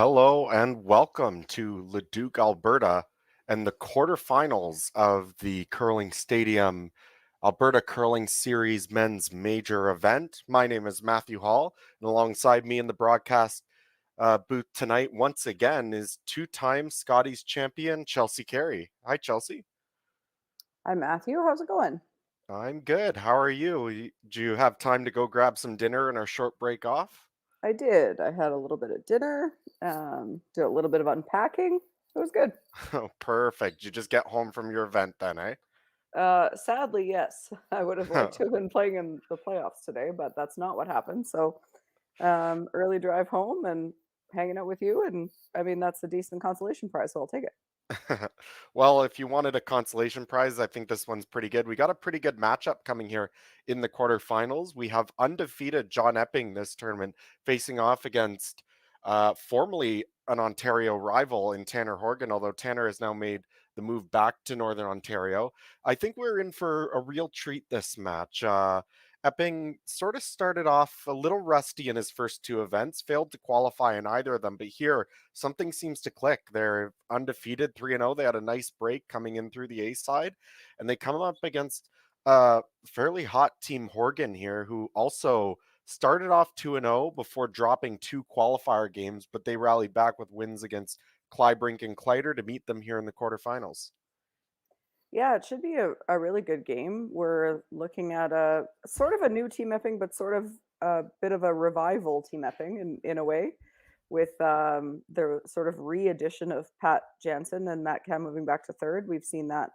Hello and welcome to Leduc, Alberta, and the quarterfinals of the Curling Stadium Alberta Curling Series men's major event. My name is Matthew Hall, and alongside me in the broadcast booth tonight, once again, is two-time Scotties champion Chelsea Carey. Hi, Chelsea. Hi, Matthew. How's it going? I'm good. How are you? Do you have time to go grab some dinner in our short break off? I did. I had a little bit of dinner, did a little bit of unpacking. It was good. Oh, perfect. You just get home from your event then, eh? Sadly, yes, I would have liked to have been playing in the playoffs today, but that's not what happened. So, early drive home and hanging out with you, and I mean that's a decent consolation prize, so I'll take it. Well, if you wanted a consolation prize, I think this one's pretty good. We got a pretty good matchup coming here in the quarterfinals. We have undefeated John Epping this tournament facing off against formerly an Ontario rival in Tanner Horgan, although Tanner has now made the move back to Northern Ontario. I think we're in for a real treat this match. Epping sort of started off a little rusty in his first two events, failed to qualify in either of them, but here something seems to click. They're undefeated 3-0. They had a nice break coming in through the A side, and they come up against a fairly hot team Horgan here, who also started off 2-0 before dropping two qualifier games, but they rallied back with wins against Clybrink and Clyder to meet them here in the quarterfinals. Yeah, it should be a really good game. We're looking at a sort of a new team Epping, but sort of a bit of a revival team Epping in a way, with the sort of re-addition of Pat Jansen and Matt Cam moving back to third. We've seen that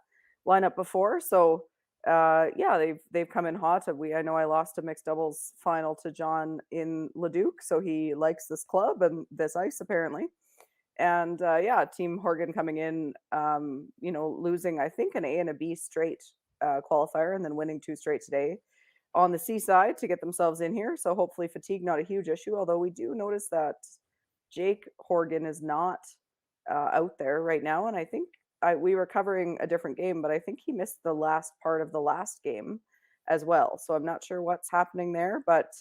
lineup before, so yeah, they've come in hot. I know I lost a mixed doubles final to John in Leduc, so he likes this club and this ice apparently. And yeah, Team Horgan coming in, losing I think an A and a B straight qualifier, and then winning two straight today on the C side to get themselves in here. So hopefully fatigue not a huge issue. Although we do notice that Jake Horgan is not out there right now, and I think we were covering a different game, but I think he missed the last part of the last game as well. So I'm not sure what's happening there, but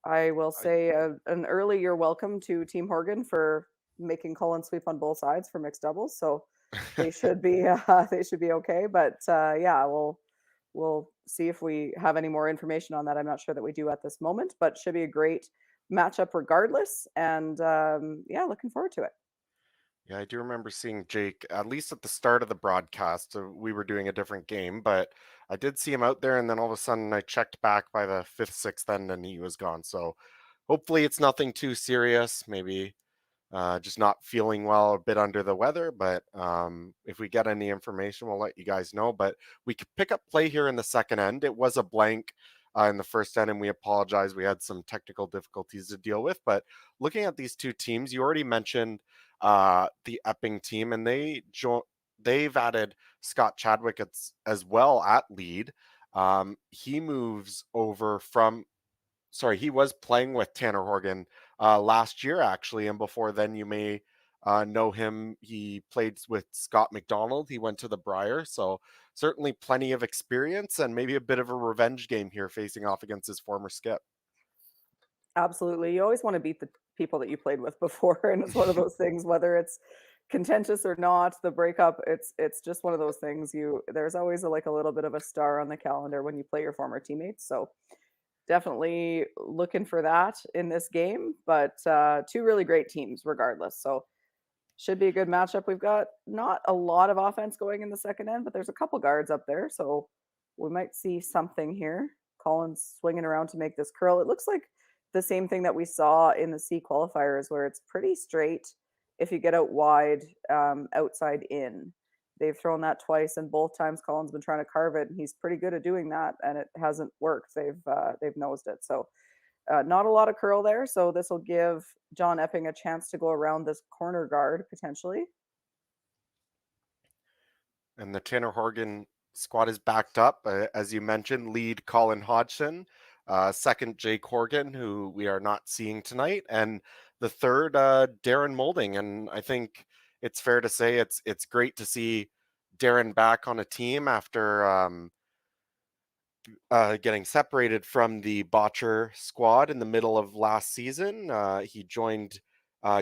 I will I say an early you're welcome to Team Horgan for making call and sweep on both sides for mixed doubles. So they should be they should be okay. But yeah, we'll see if we have any more information on that. I'm not sure that we do at this moment, but should be a great matchup regardless. And yeah, looking forward to it. Yeah, I do remember seeing Jake, at least at the start of the broadcast. We were doing a different game, but I did see him out there, and then all of a sudden I checked back by the fifth, sixth end, and he was gone. So hopefully it's nothing too serious. Maybe just not feeling well, a bit under the weather. But if we get any information, we'll let you guys know. But we could pick up play here in the second end. It was a blank in the first end, and we apologize. We had some technical difficulties to deal with. But looking at these two teams, you already mentioned the Epping team, and they've added Scott Chadwick as well at lead. He moves over from sorry, he was playing with Tanner Horgan last year, actually. And before then, you may know him. He played with Scott McDonald. He went to the Briar. So, certainly plenty of experience and maybe a bit of a revenge game here facing off against his former skip. Absolutely. You always want to beat the people that you played with before, and it's one of those things, whether it's contentious or not, the breakup, it's just one of those things. There's always like a little bit of a star on the calendar when you play your former teammates. So definitely looking for that in this game. But two really great teams regardless. So should be a good matchup. We've got not a lot of offense going in the second end, but there's a couple guards up there. So we might see something here. Collins swinging around to make this curl. It looks like the same thing that we saw in the C qualifiers, where it's pretty straight if you get out wide, outside in. They've thrown that twice, and both times Collins been trying to carve it, and he's pretty good at doing that, and it hasn't worked. They've nosed it. So not a lot of curl there. So this will give John Epping a chance to go around this corner guard potentially. And the Tanner Horgan squad is backed up, as you mentioned, lead Colin Hodgson, second Jake Horgan, who we are not seeing tonight, and the third Darren Molding. And I think it's fair to say it's great to see Darren back on a team after getting separated from the Botcher squad in the middle of last season. He joined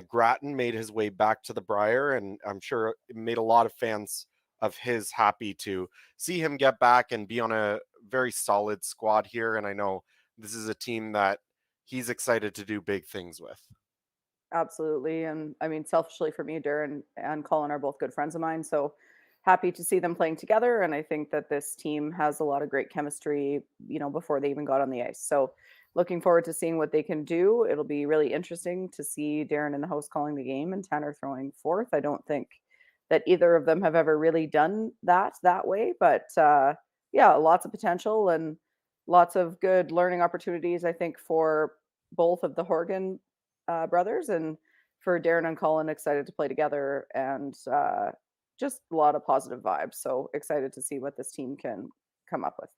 Grattan made his way back to the Briar, and I'm sure it made a lot of fans of his happy to see him get back and be on a very solid squad here. And I know this is a team that he's excited to do big things with. Absolutely. And I mean, selfishly for me, Darren and Colin are both good friends of mine. So happy to see them playing together. And I think that this team has a lot of great chemistry, before they even got on the ice. So looking forward to seeing what they can do. It'll be really interesting to see Darren in the host calling the game and Tanner throwing fourth. I don't think that either of them have ever really done that way. But yeah, lots of potential and lots of good learning opportunities, I think, for both of the Horgan brothers, and for Darren and Colin, excited to play together, and just a lot of positive vibes. So excited to see what this team can come up with.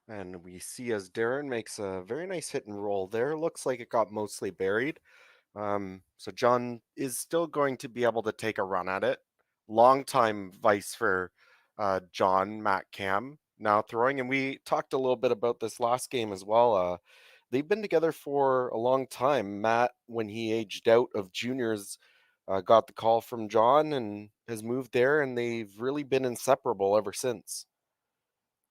And we see as Darren makes a very nice hit and roll there. Looks like it got mostly buried. So John is still going to be able to take a run at it. Long time vice for John, Matt Cam now throwing. And we talked a little bit about this last game as well. They've been together for a long time. Matt, when he aged out of juniors, got the call from John and has moved there, and they've really been inseparable ever since.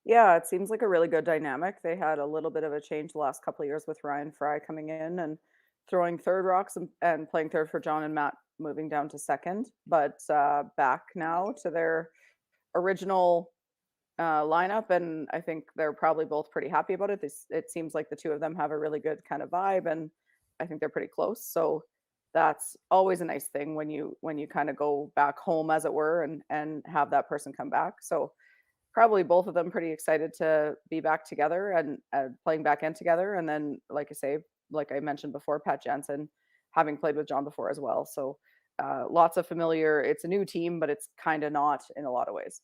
Yeah, it seems like a really good dynamic. They had a little bit of a change the last couple of years with Ryan Fry coming in and throwing third rocks, and playing third for John, and Matt moving down to second, but back now to their original lineup, and I think they're probably both pretty happy about it. It seems like the two of them have a really good kind of vibe, and I think they're pretty close. So that's always a nice thing when you kind of go back home, as it were, and have that person come back. So probably both of them pretty excited to be back together and playing back in together. And then, like I say, like I mentioned before, Pat Jansen having played with John before as well. So lots of familiar. It's a new team, but it's kind of not in a lot of ways.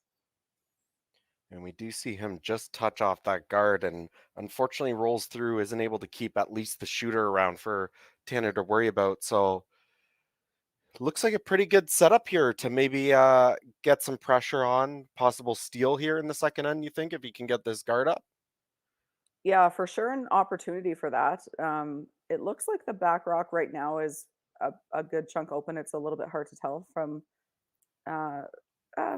And we do see him just touch off that guard and unfortunately rolls through, isn't able to keep at least the shooter around for Tanner to worry about. So looks like a pretty good setup here to maybe get some pressure on possible steal here in the second end, you think, if he can get this guard up? Yeah, for sure, an opportunity for that. It looks like the back rock right now is a good chunk open. It's a little bit hard to tell from, uh,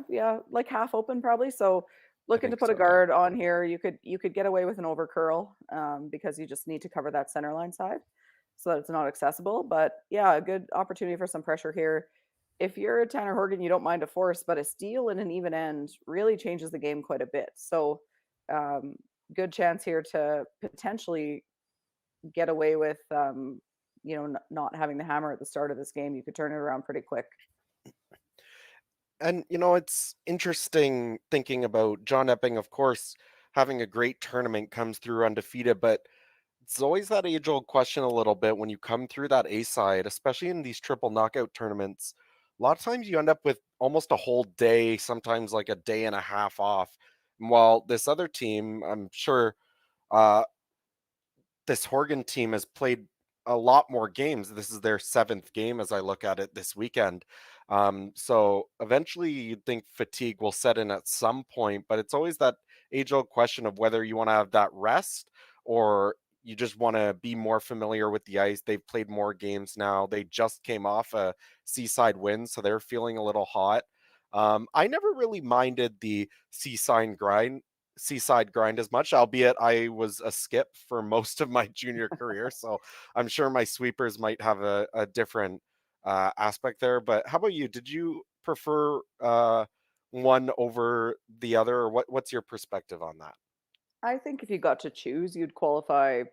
yeah, like half open probably. So I looking to think put a so, yeah. guard on here, you could get away with an over curl, because you just need to cover that center line side so that it's not accessible. But yeah, a good opportunity for some pressure here. If you're a Tanner Horgan, you don't mind a force, but a steal in an even end really changes the game quite a bit. So um, good chance here to potentially get away with, not having the hammer at the start of this game. You could turn it around pretty quick. And it's interesting thinking about John Epping, of course, having a great tournament, comes through undefeated, but it's always that age old question a little bit when you come through that A side, especially in these triple knockout tournaments. A lot of times you end up with almost a whole day, sometimes like a day and a half off. While this other team, I'm sure uh, this Horgan team has played a lot more games. This is their seventh game as I look at it this weekend. So eventually you'd think fatigue will set in at some point, but it's always that age old question of whether you want to have that rest or you just want to be more familiar with the ice. They've played more games now. They just came off a seaside win, so they're feeling a little hot. I never really minded the seaside grind as much, albeit I was a skip for most of my junior career. So I'm sure my sweepers might have a different aspect there. But how about you? Did you prefer one over the other, or what's your perspective on that? I think if you got to choose, you'd qualify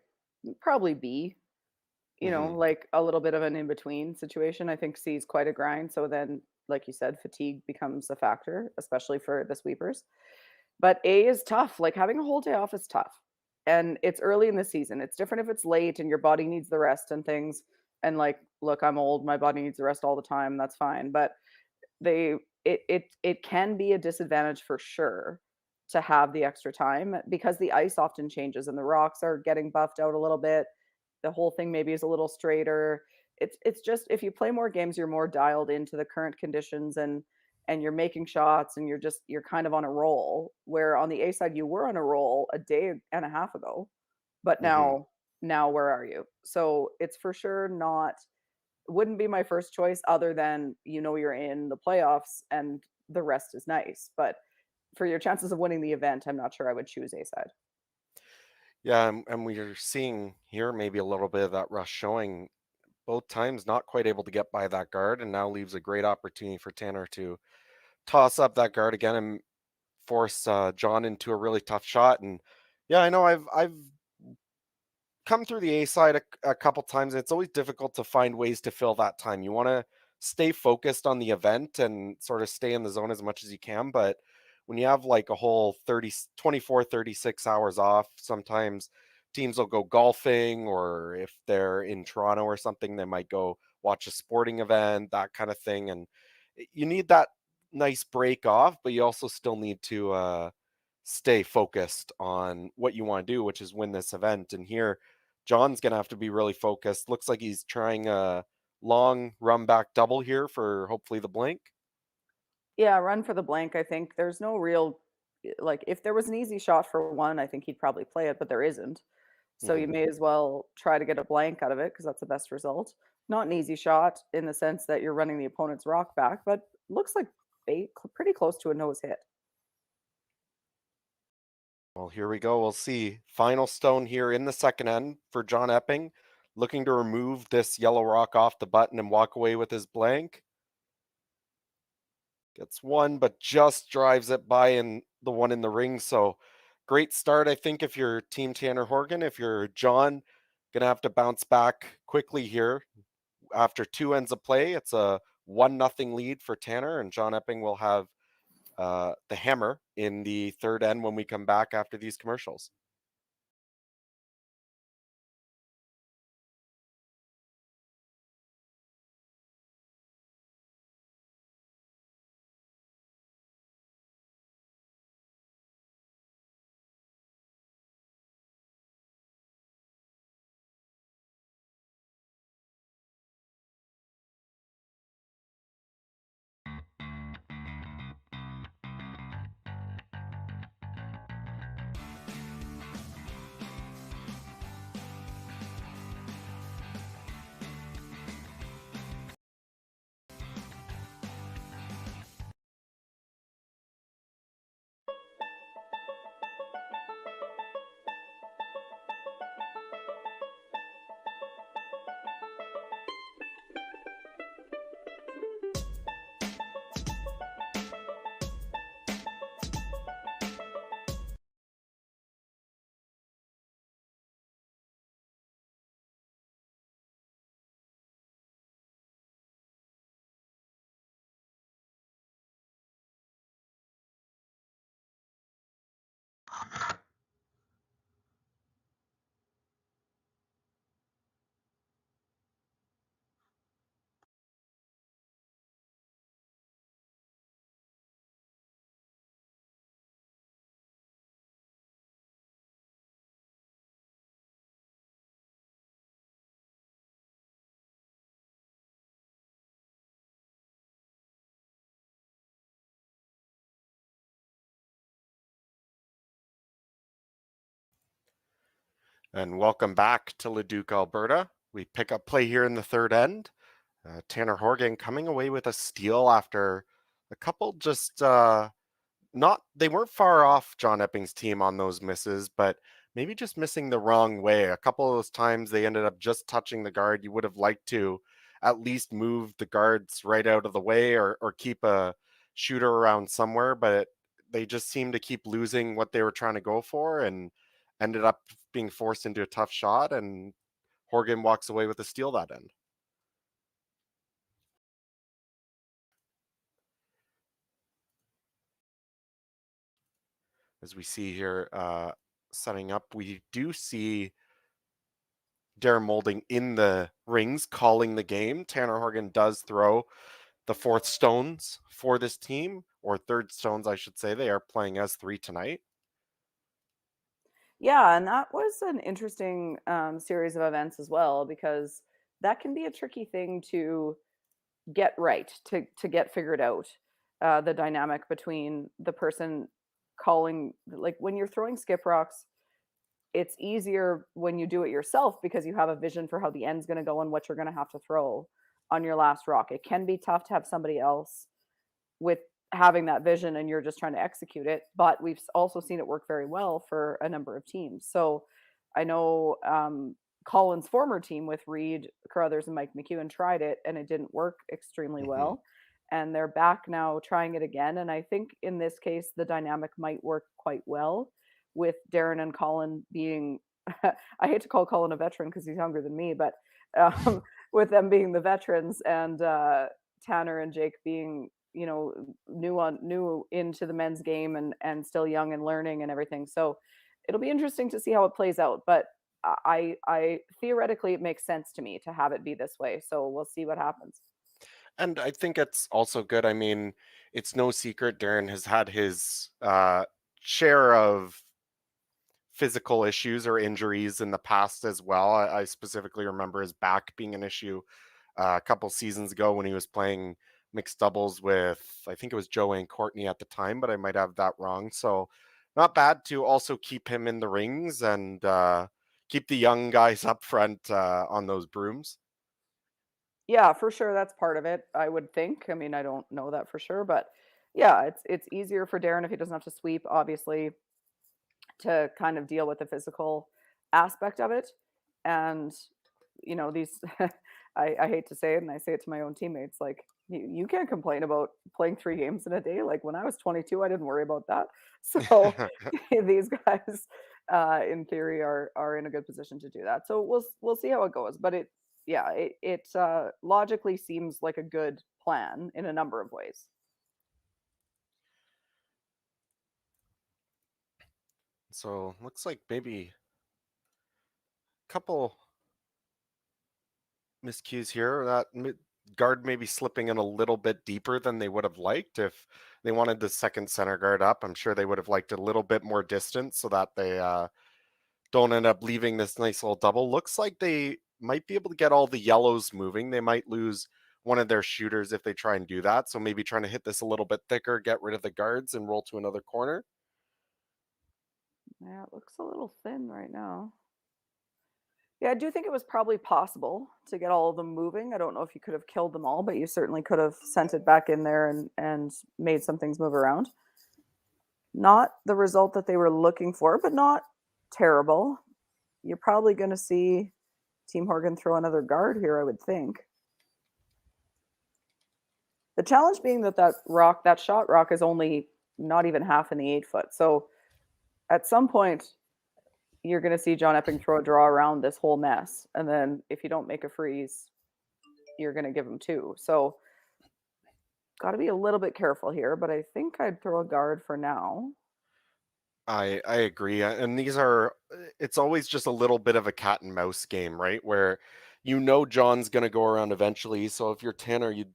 probably B, Hmm. like a little bit of an in between situation. I think C is quite a grind. So then, like you said, fatigue becomes a factor, especially for the sweepers. But A is tough. Like having a whole day off is tough. And it's early in the season. It's different if it's late and your body needs the rest and things. And like, look, I'm old, my body needs the rest all the time. That's fine. But they it can be a disadvantage for sure to have the extra time because the ice often changes and the rocks are getting buffed out a little bit. The whole thing maybe is a little straighter. It's just if you play more games, you're more dialed into the current conditions, and you're making shots, and you're kind of on a roll. Where on the A side you were on a roll a day and a half ago, but Hmm. now now where are you? So it's for sure not, wouldn't be my first choice other than, you're in the playoffs and the rest is nice. But for your chances of winning the event, I'm not sure I would choose A side. Yeah, and we're seeing here maybe a little bit of that rush showing both times, not quite able to get by that guard, and now leaves a great opportunity for Tanner to toss up that guard again and force John into a really tough shot. And yeah, I know I've come through the A side a couple times, and it's always difficult to find ways to fill that time. You want to stay focused on the event and sort of stay in the zone as much as you can. But when you have like a whole 30, 24, 36 hours off, sometimes teams will go golfing, or if they're in Toronto or something, they might go watch a sporting event, that kind of thing. And you need that nice break off, but you also still need to stay focused on what you want to do, which is win this event. And here, John's going to have to be really focused. Looks like he's trying a long run back double here for hopefully the blank. Yeah, run for the blank. I think there's no real, like, if there was an easy shot for one, I think he'd probably play it, but there isn't. So you Hmm. may as well try to get a blank out of it because that's the best result. Not an easy shot in the sense that you're running the opponent's rock back, but looks like pretty close to a nose hit. Well, here we go. We'll see. Final stone here in the second end for John Epping, looking to remove this yellow rock off the button and walk away with his blank. Gets one, but just drives it by in the one in the ring. So great start, I think, if you're Team Tanner Horgan. If you're John, gonna have to bounce back quickly here. After two ends of play, it's a 1-0 lead for Tanner, and John Epping will have the hammer in the third end when we come back after these commercials. And welcome back to Leduc, Alberta. We pick up play here in the third end. Tanner Horgan coming away with a steal after a couple just not, they weren't far off John Epping's team on those misses, but maybe just missing the wrong way. A couple of those times they ended up just touching the guard. You would have liked to at least move the guards right out of the way, or keep a shooter around somewhere, but they just seemed to keep losing what they were trying to go for and ended up being forced into a tough shot, and Horgan walks away with a steal that end. As we see here, setting up, we do see Darren Molding in the rings calling the game. Tanner Horgan does throw the fourth stones for this team, or third stones, I should say. They are playing as three tonight. Yeah, and that was an interesting series of events as well because that can be a tricky thing to get right, to get figured out. The dynamic between the person calling, like when you're throwing skip rocks, it's easier when you do it yourself because you have a vision for how the end's going to go and what you're going to have to throw on your last rock. It can be tough to have somebody else with having that vision and you're just trying to execute it, but we've also seen it work very well for a number of teams. So I know Colin's former team with Reed Carruthers and Mike McEwen tried it and it didn't work extremely Mm-hmm. well, and they're back now trying it again, and I think in this case the dynamic might work quite well with Darren and Colin being I hate to call Colin a veteran because he's younger than me, but with them being the veterans and Tanner and Jake being, you know, new into the men's game and still young and learning and everything. So it'll be interesting to see how it plays out. But I theoretically it makes sense to me to have it be this way. So we'll see what happens. And I think it's also good. I mean, it's no secret Darren has had his share of physical issues or injuries in the past as well. I specifically remember his back being an issue a couple seasons ago when he was playing mixed doubles with, I think it was Joanne Courtney at the time, but I might have that wrong. So not bad to also keep him in the rings and keep the young guys up front on those brooms. Yeah, for sure. That's part of it, I would think. I mean, I don't know that for sure, but yeah, it's easier for Darren if he doesn't have to sweep, obviously, to kind of deal with the physical aspect of it. And you know, these I hate to say it, and I say it to my own teammates, like you can't complain about playing 3 games in a day. Like when I was 22, I didn't worry about that. So these guys, in theory, are in a good position to do that. So we'll see how it goes. But it logically seems like a good plan in a number of ways. So looks like maybe a couple miscues here. That guard maybe slipping in a little bit deeper than they would have liked. If they wanted the second center guard up, I'm sure they would have liked a little bit more distance so that they don't end up leaving this nice little double. Looks like they might be able to get all the yellows moving. They might lose one of their shooters if they try and do that. So maybe trying to hit this a little bit thicker, get rid of the guards and roll to another corner. Yeah, it looks a little thin right now. Yeah, I do think it was probably possible to get all of them moving. I don't know if you could have killed them all, but you certainly could have sent it back in there and made some things move around. Not the result that they were looking for, but not terrible. You're probably going to see Team Horgan throw another guard here, I would think. The challenge being that shot rock is only not even half in the 8 foot. So at some point, you're going to see John Epping throw a draw around this whole mess. And then if you don't make a freeze, you're going to give him 2. So got to be a little bit careful here, but I think I'd throw a guard for now. I agree. And these are, it's always just a little bit of a cat and mouse game, right? Where John's going to go around eventually. So if you're Tanner, you'd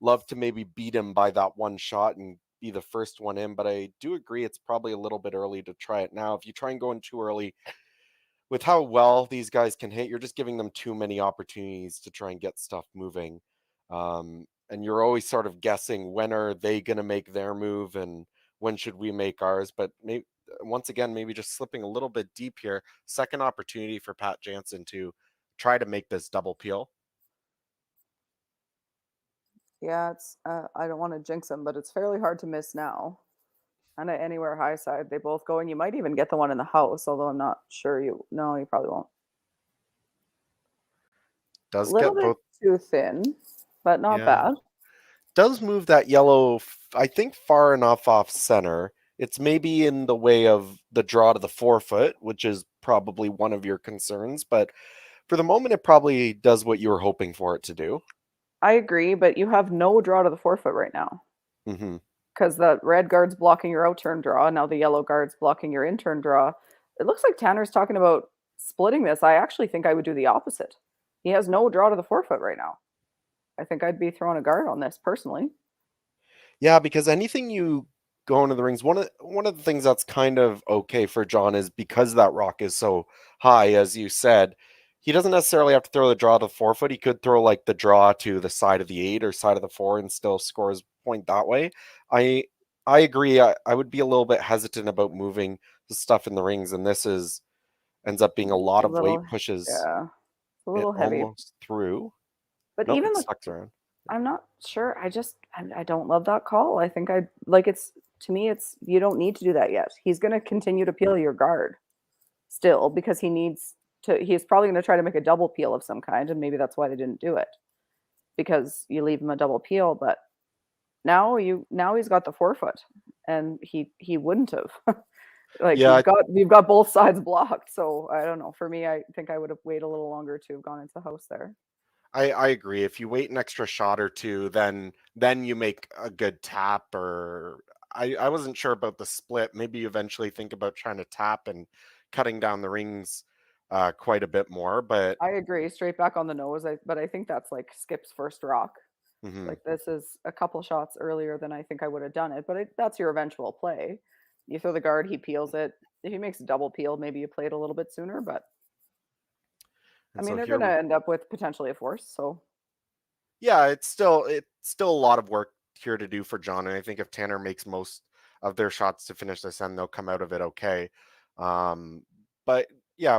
love to maybe beat him by that one shot and be the first one in. But I do agree it's probably a little bit early to try it now. If you try and go in too early, with how well these guys can hit, you're just giving them too many opportunities to try and get stuff moving. And you're always sort of guessing when are they going to make their move and when should we make ours. But maybe, once again, maybe just slipping a little bit deep here. Second opportunity for Pat Jansen to try to make this double peel. Yeah, it's I don't want to jinx them, but it's fairly hard to miss now. And at anywhere high side, they both go, and you might even get the one in the house, although I'm not sure you. No, you probably won't. A Does little get bit both. too thin, but not Yeah. bad. Does move that yellow, I think, far enough off center. It's maybe in the way of the draw to the 4 foot, which is probably one of your concerns. But for the moment, it probably does what you were hoping for it to do. I agree, but you have no draw to the 4 foot right now Mm-hmm. because the red guard's blocking your out turn draw. Now the yellow guard's blocking your in turn draw. It looks like Tanner's talking about splitting this. I actually think I would do the opposite. He has no draw to the 4 foot right now. I think I'd be throwing a guard on this personally. Yeah, because anything you go into the rings, one of the things that's kind of okay for John is because that rock is so high, as you said, he doesn't necessarily have to throw the draw to the 4 foot. He could throw like the draw to the side of the 8 or side of the 4 and still score his point that way. I I agree. I would be a little bit hesitant about moving the stuff in the rings, and this is ends up being a lot A of weight little, pushes yeah, it's a it little heavy. almost through. But Nope, even it the sucks around. I'm not sure. I don't love that call. I think I like it's to me it's you don't need to do that yet. He's going to continue to peel your guard still because he's probably going to try to make a double peel of some kind and maybe that's why they didn't do it because you leave him a double peel, but now he's got the forefoot and he wouldn't have. Like Yeah, you've got both sides blocked. So I don't know. For me, I think I would have waited a little longer to have gone into the house there. I agree. If you wait an extra shot or two, then you make a good tap. Or I wasn't sure about the split. Maybe you eventually think about trying to tap and cutting down the rings quite a bit more. But I agree, straight back on the nose. But I think that's like Skip's first rock. mhm. Like this is a couple shots earlier than I think I would have done it. But that's your eventual play. You throw the guard, he peels it. If he makes a double peel, maybe you play it a little bit sooner. But I And mean, so they're here going to we end up with potentially a force. So yeah, it's still a lot of work here to do for John. And I think if Tanner makes most of their shots to finish this end, they'll come out of it okay. Um, but yeah,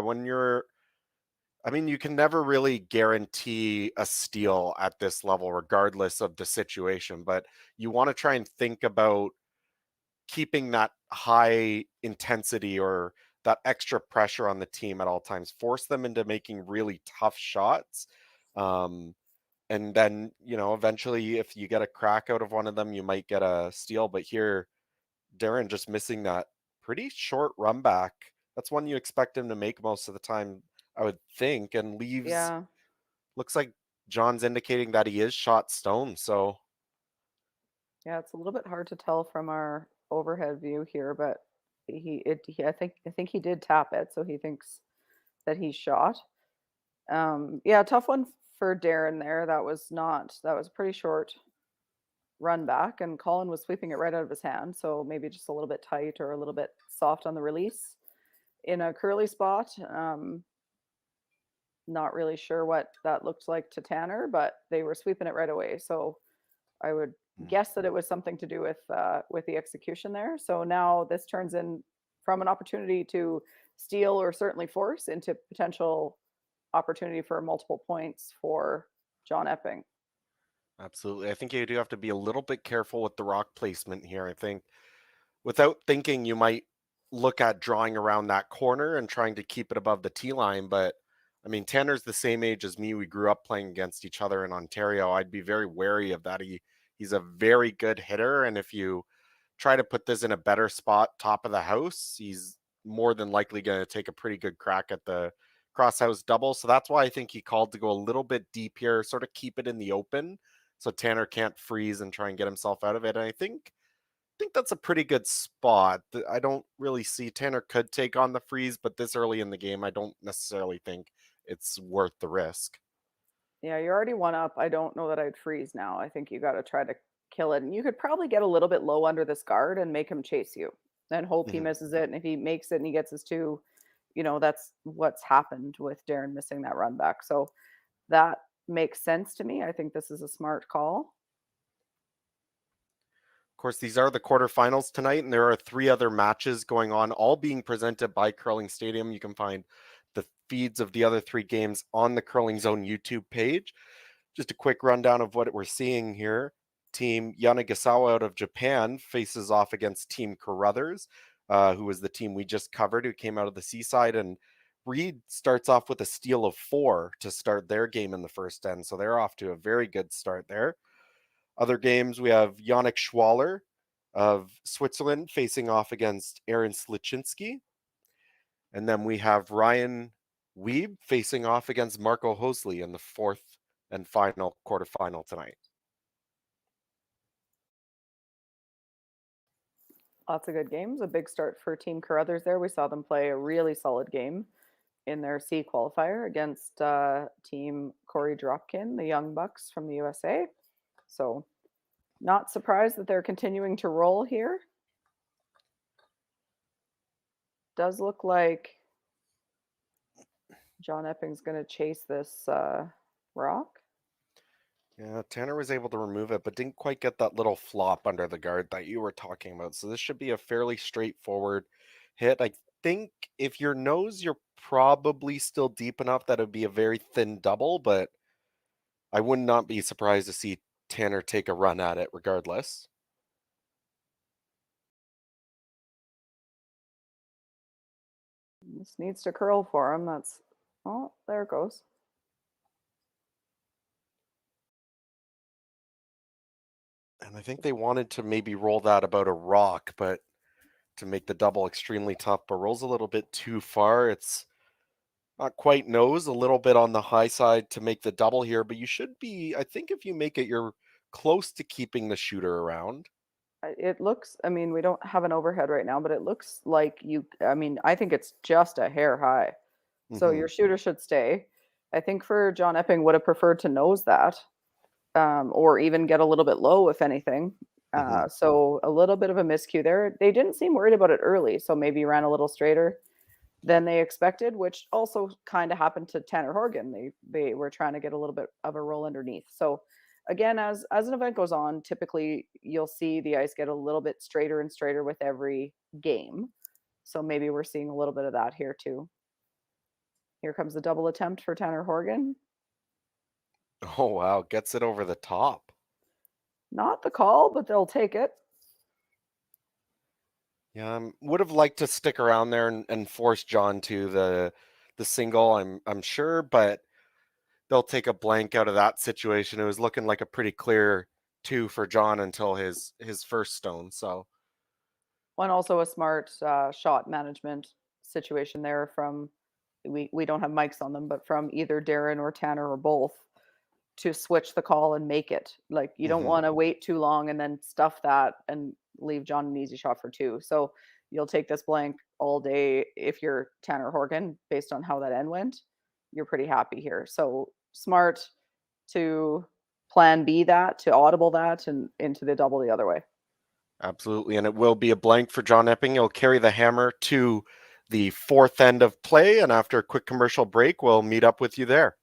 I mean, you can never really guarantee a steal at this level, regardless of the situation. But you want to try and think about keeping that high intensity or that extra pressure on the team at all times, force them into making really tough shots. Um, and then, eventually, if you get a crack out of one of them, you might get a steal. But here, Darren just missing that pretty short run back. That's one you expect him to make most of the time, I would think, and leaves. yeah, Looks like John's indicating that he is shot stone. So, yeah, it's a little bit hard to tell from our overhead view here, but I think he did tap it, so he thinks that he shot. Yeah, tough one for Darren there. That was a pretty short run back, and Colin was sweeping it right out of his hand, so maybe just a little bit tight or a little bit soft on the release in a curly spot. Not really sure what that looked like to Tanner, but they were sweeping it right away. So I would mm, guess that it was something to do with the execution there. So now this turns in from an opportunity to steal or certainly force into potential opportunity for multiple points for John Epping. absolutely. I think you do have to be a little bit careful with the rock placement here. I think without thinking, you might look at drawing around that corner and trying to keep it above the tee line. But I mean, Tanner's the same age as me. We grew up playing against each other in Ontario. I'd be very wary of that. He's a very good hitter, and if you try to put this in a better spot, top of the house, he's more than likely going to take a pretty good crack at the cross house double. So that's why I think he called to go a little bit deep here, sort of keep it in the open, so Tanner can't freeze and try and get himself out of it. And I think that's a pretty good spot. I don't really see Tanner could take on the freeze, but this early in the game, I don't necessarily think it's worth the risk. Yeah, you're already one up. I don't know that I'd freeze now. I think you got to try to kill it. And you could probably get a little bit low under this guard and make him chase you and hope he Mhm. misses it. And if he makes it and he gets his two, that's what's happened with Darren missing that run back. So that makes sense to me. I think this is a smart call. Of course, these are the quarterfinals tonight, and there are three other matches going on, all being presented by Curling Stadium. You can find the feeds of the other three games on the Curling Zone YouTube page. Just a quick rundown of what we're seeing here. Team Yanagisawa out of Japan faces off against Team Carruthers, who was the team we just covered, who came out of the Seaside. And Reed starts off with a steal of 4 to start their game in the first end. So they're off to a very good start there. Other games, we have Yannick Schwaller of Switzerland facing off against Aaron Sliczynski. And then we have Ryan Wiebe facing off against Marco Hosley in the fourth and final quarterfinal tonight. Lots of good games. A big start for Team Carruthers there. We saw them play a really solid game in their C qualifier against Team Corey Dropkin, the Young Bucks from the USA. So not surprised that they're continuing to roll here. Does look like John Epping's going to chase this rock. Yeah, Tanner was able to remove it, but didn't quite get that little flop under the guard that you were talking about. So this should be a fairly straightforward hit. I think if your nose, you're probably still deep enough that it'd be a very thin double, but I would not be surprised to see Tanner take a run at it regardless. This needs to curl for him. That's, oh, there it goes. And I think they wanted to maybe roll that about a rock, but to make the double extremely tough, but rolls a little bit too far. It's not quite nose, a little bit on the high side to make the double here, but you should be, I think if you make it, you're close to keeping the shooter around. It looks, I mean, we don't have an overhead right now, but it looks like you, I mean, I think it's just a hair high. So Hmm. your shooter should stay. I think for John Epping would have preferred to nose that, or even get a little bit low, if anything. Hmm. So a little bit of a miscue there. They didn't seem worried about it early, so maybe ran a little straighter than they expected, which also kind of happened to Tanner Horgan. They were trying to get a little bit of a roll underneath. So again, as an event goes on, typically you'll see the ice get a little bit straighter and straighter with every game. So maybe we're seeing a little bit of that here too. Here comes the double attempt for Tanner Horgan. Oh, wow. Gets it over the top. Not the call, but they'll take it. Yeah, would have liked to stick around there and force John to the single, I'm sure, but they'll take a blank out of that situation. It was looking like a pretty clear two for John until his first stone. So And also a smart shot management situation there from, we don't have mics on them, but from either Darren or Tanner or both, to switch the call and make it. Like you don't mhm. want to wait too long and then stuff that and leave John an easy shot for two. So you'll take this blank all day if you're Tanner Horgan, based on how that end went. You're pretty happy here. So smart to plan B that, to audible that, and into the double the other way. Absolutely, and it will be a blank for John Epping. He'll carry the hammer to the fourth end of play, and after a quick commercial break, we'll meet up with you there.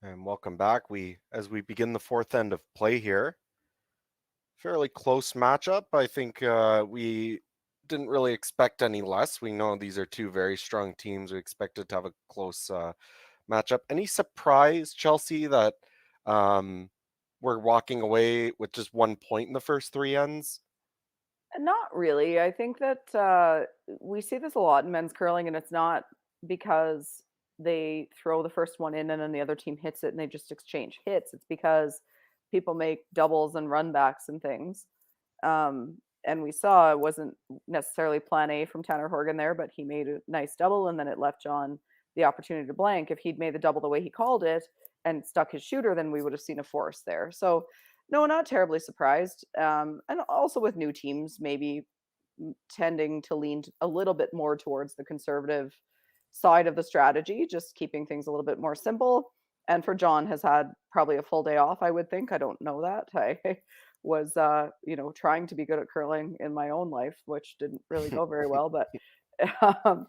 And welcome back. As we begin the fourth end of play here, fairly close matchup. I think we didn't really expect any less. We know these are two very strong teams. We expected to have a close matchup. Any surprise, Chelsea, that we're walking away with just 1 point in the first three ends? Not really. I think that we see this a lot in men's curling, and it's not because they throw the first one in and then the other team hits it and they just exchange hits. It's because people make doubles and runbacks and things. And we saw it wasn't necessarily plan A from Tanner Horgan there, but he made a nice double and then it left John the opportunity to blank. If he'd made the double the way he called it, and stuck his shooter, then we would have seen a forest there. So no, not terribly surprised. And also with new teams, maybe tending to lean a little bit more towards the conservative side of the strategy, just keeping things a little bit more simple. And for John has had probably a full day off, I would think. I don't know that. I was trying to be good at curling in my own life, which didn't really go very well, but um,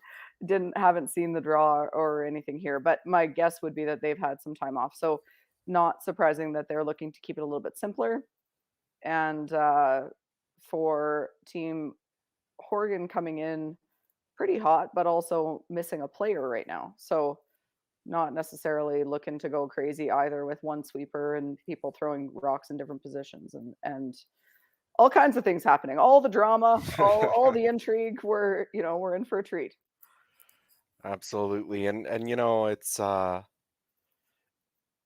haven't seen the draw or anything here. But my guess would be that they've had some time off. So not surprising that they're looking to keep it a little bit simpler. And for team Horgan coming in pretty hot, but also missing a player right now. So not necessarily looking to go crazy either with one sweeper and people throwing rocks in different positions and all kinds of things happening. All the drama, all the intrigue. We're in for a treat. Absolutely. And it's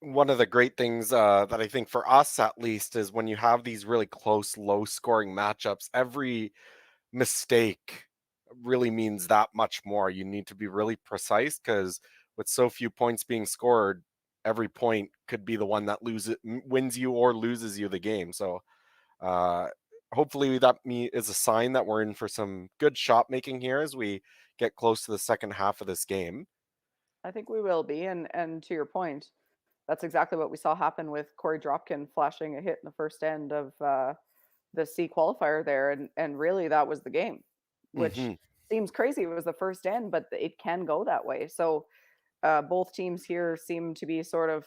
one of the great things that I think for us at least is when you have these really close, low scoring matchups, every mistake really means that much more. You need to be really precise because with so few points being scored, every point could be the one that wins you or loses you the game. So uh, hopefully that is a sign that we're in for some good shot making here as we get close to the second half of this game. I think we will be. And to your point, that's exactly what we saw happen with Corey Dropkin flashing a hit in the first end of the C qualifier there, and really that was the game, which Hmm. seems crazy. It was the first end, but it can go that way. So both teams here seem to be sort of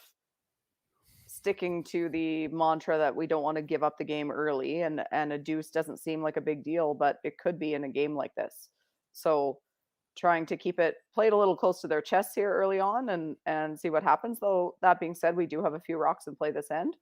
sticking to the mantra that we don't want to give up the game early, and a deuce doesn't seem like a big deal, but it could be in a game like this. So trying to keep it played a little close to their chests here early on and see what happens. Though that being said, we do have a few rocks in play this end.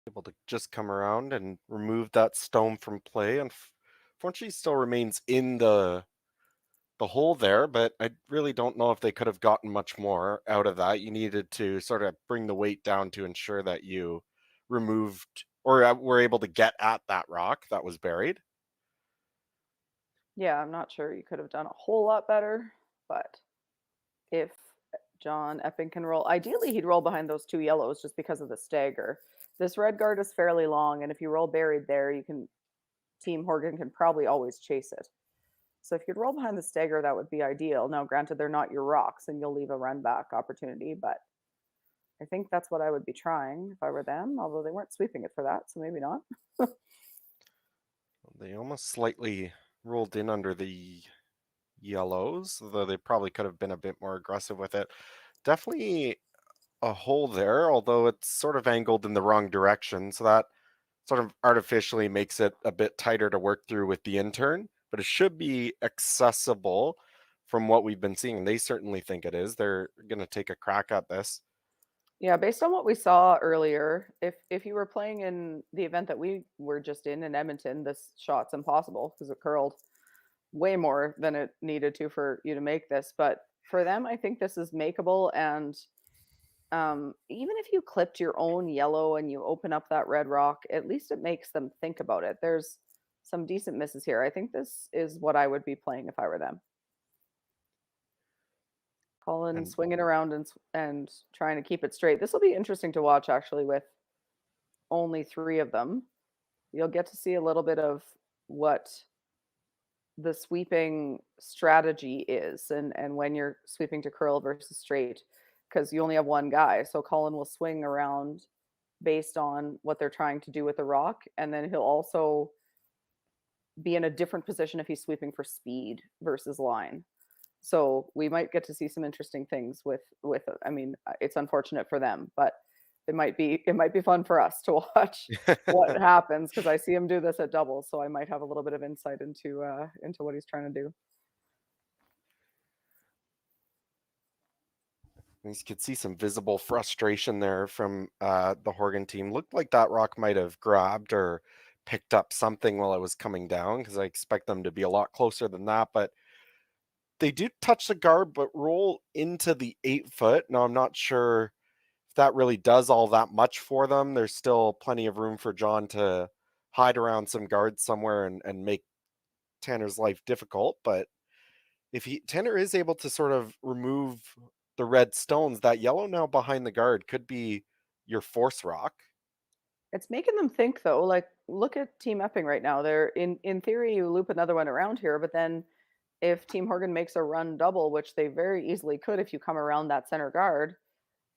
Able to just come around and remove that stone from play. And unfortunately, still remains in the hole there, but I really don't know if they could have gotten much more out of that. You needed to sort of bring the weight down to ensure that you removed or were able to get at that rock that was buried. Yeah, I'm not sure you could have done a whole lot better, but if John Epping can roll, ideally he'd roll behind those two yellows just because of the stagger. This red guard is fairly long, and if you roll buried there, Team Horgan can probably always chase it. So if you'd roll behind the stagger, that would be ideal. Now, granted, they're not your rocks, and you'll leave a run back opportunity, but I think that's what I would be trying if I were them, although they weren't sweeping it for that, so maybe not. They almost slightly rolled in under the yellows, though they probably could have been a bit more aggressive with it. Definitely a hole there, although it's sort of angled in the wrong direction. So that sort of artificially makes it a bit tighter to work through with the intern, but it should be accessible from what we've been seeing. They certainly think it is. They're going to take a crack at this. Yeah, based on what we saw earlier, if you were playing in the event that we were just in Edmonton, this shot's impossible because it curled way more than it needed to for you to make this. But for them, I think this is makeable. And even if you clipped your own yellow and you open up that red rock, at least it makes them think about it. There's some decent misses here. I think this is what I would be playing if I were them. Colin And swinging around and trying to keep it straight. This will be interesting to watch actually with only three of them. You'll get to see a little bit of what the sweeping strategy is and when you're sweeping to curl versus straight because you only have one guy. So Colin will swing around based on what they're trying to do with the rock, and then he'll also be in a different position if he's sweeping for speed versus line. So we might get to see some interesting things with I mean, it's unfortunate for them, but it might be fun for us to watch what happens because I see him do this at doubles, so I might have a little bit of insight into what he's trying to do. you could see some visible frustration there from the Horgan team. Looked like that rock might have grabbed or picked up something while it was coming down because I expect them to be a lot closer than that. But they do touch the guard, but roll into the 8 foot. Now, I'm not sure if that really does all that much for them. There's still plenty of room for John to hide around some guards somewhere and make Tanner's life difficult. But if Tanner is able to sort of remove the red stones, that yellow now behind the guard could be your force rock. It's making them think though, like look at Team Epping right now. They're in theory you loop another one around here, but then if Team Horgan makes a run double, which they very easily could if you come around that center guard,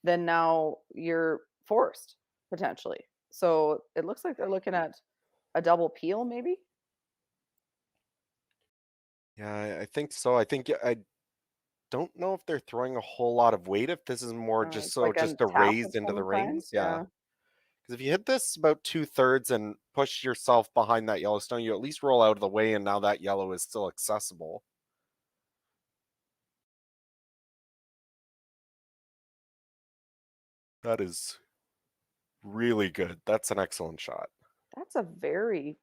then now you're forced potentially. So it looks like they're looking at a double peel maybe. Yeah, I think so. I don't know if they're throwing a whole lot of weight, if this is more just It's like a just a tap raise of into the some kind. rings. Yeah. Yeah. Because if you hit this about 2/3 and push yourself behind that yellow stone, you at least roll out of the way, and now that yellow is still accessible. That is really good. That's an excellent shot. That's a very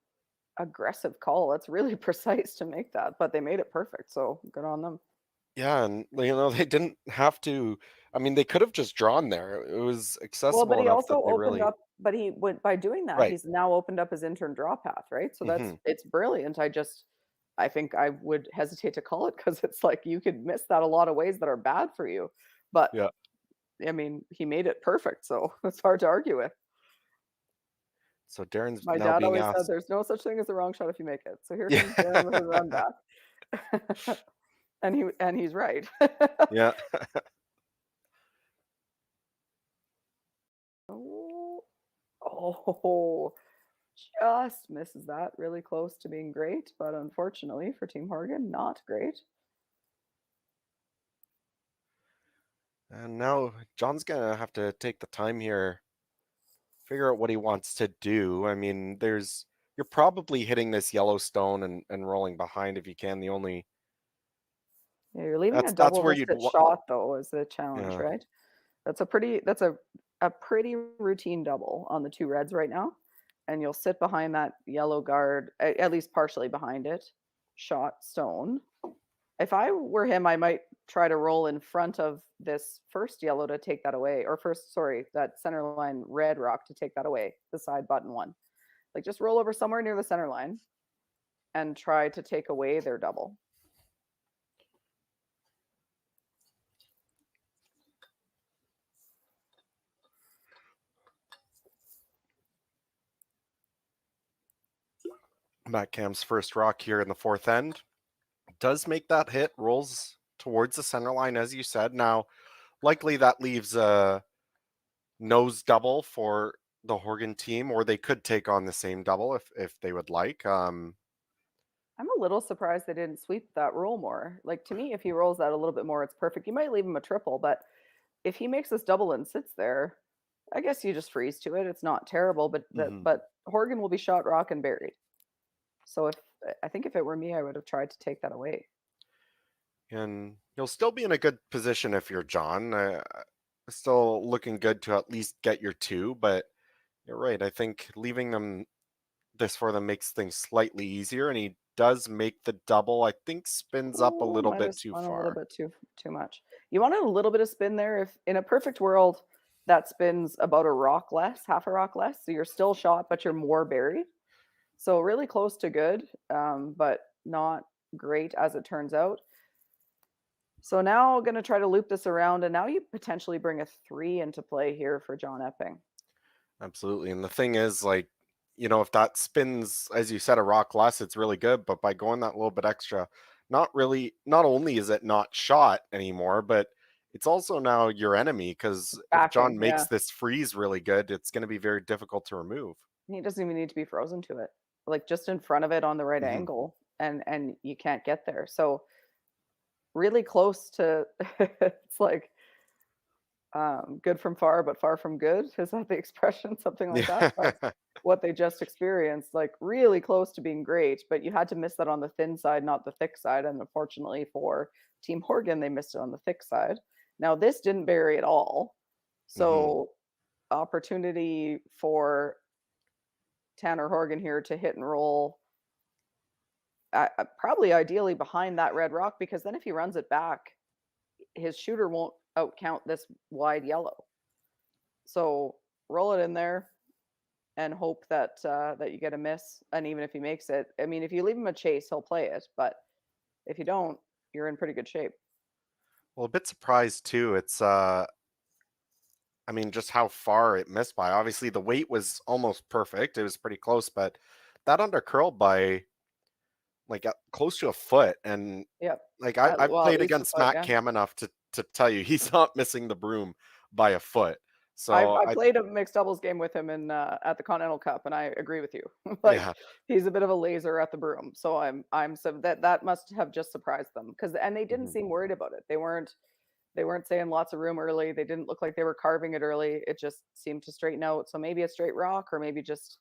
aggressive call. That's really precise to make that, but they made it perfect. So good on them. Yeah, and they didn't have to. I mean, they could have just drawn there. It was Well, but accessible he enough also that they opened really up but he went by doing that, right. he's now opened up his intern draw path, right? So that's Hmm. it's brilliant. I think I would hesitate to call it because it's like you could miss that a lot of ways that are bad for you. But Yeah. I mean, he made it perfect, so it's hard to argue with. So Darren's My now dad being always said asked. there's no such thing as a wrong shot if you make it. So here Yeah. comes Darren with his run back. And he's right. Yeah. Oh, oh, just misses that. Really close to being great, but unfortunately for Team Horgan, not great. And now John's gonna have to take the time here, figure out what he wants to do. I mean, you're probably hitting this Yellowstone and rolling behind if you can. The only Yeah, you're leaving a that's double where you'd listed want. shot though is the challenge, Yeah. right? That's a pretty routine double on the two reds right now. And you'll sit behind that yellow guard, at least partially behind it, shot stone. If I were him, I might try to roll in front of this first yellow to take that away, or first, sorry, that center line red rock to take that away, the side button one. Like just roll over somewhere near the center line and try to take away their double. Matt Cam's first rock here in the fourth end does make that hit, rolls towards the center line, as you said. Now, likely that leaves a nose double for the Horgan team, or they could take on the same double if they would like. I'm a little surprised they didn't sweep that roll more. Like to me, if he rolls that a little bit more, it's perfect. You might leave him a triple, but if he makes this double and sits there, I guess you just freeze to it. It's not terrible, Mhm. but Horgan will be shot, rock, and buried. So if I think if it were me, I would have tried to take that away. And you'll still be in a good position if you're John. Still looking good to at least get your two, but you're right. I think leaving them this for them makes things slightly easier, and he does make the double. I think spins up a Oh, little might bit have too spun a little far. bit too much. You wanted a little bit of spin there. If in a perfect world, that spins about a rock less, half a rock less. So you're still shot, but you're more buried. So really close to good, but not great as it turns out. So now going to try to loop this around, and now you potentially bring a 3 into play here for John Epping. Absolutely. And the thing is, like, if that spins, as you said, a rock less, it's really good. But by going that little bit extra, not only is it not shot anymore, but it's also now your enemy. Because if Backing, John yeah. makes this freeze really good, it's going to be very difficult to remove. He doesn't even need to be frozen to it. Like just in front of it on the right Hmm. angle, and you can't get there. So really close to it's like good from far, but far from good. Is that the expression? Something like that. Yeah. That's what they just experienced. Like really close to being great, but you had to miss that on the thin side, not the thick side. And unfortunately for Team Horgan, they missed it on the thick side. Now this didn't bury at all. Hmm. So opportunity for Tanner Horgan here to hit and roll. Probably ideally behind that red rock because then if he runs it back, his shooter won't outcount this wide yellow. So roll it in there and hope that that you get a miss. And even if he makes it, I mean, if you leave him a chase, he'll play it. But if you don't, you're in pretty good shape. Well, a bit surprised too. It's I mean, just how far it missed by. Obviously, the weight was almost perfect. It was pretty close, but that under curled by like close to a foot. And Yep. like I've Well, at played least a against foot. Matt Yeah. Cam enough to tell you he's not missing the broom by a foot. I've So I I played a mixed doubles game with him in at the Continental Cup, and I agree with you. Like yeah. he's a bit of a laser at the broom, so I'm so that must have just surprised them because and they didn't Mhm. seem worried about it. They weren't saying lots of room early. They didn't look like they were carving it early. It just seemed to straighten out. So maybe a straight rock, or maybe just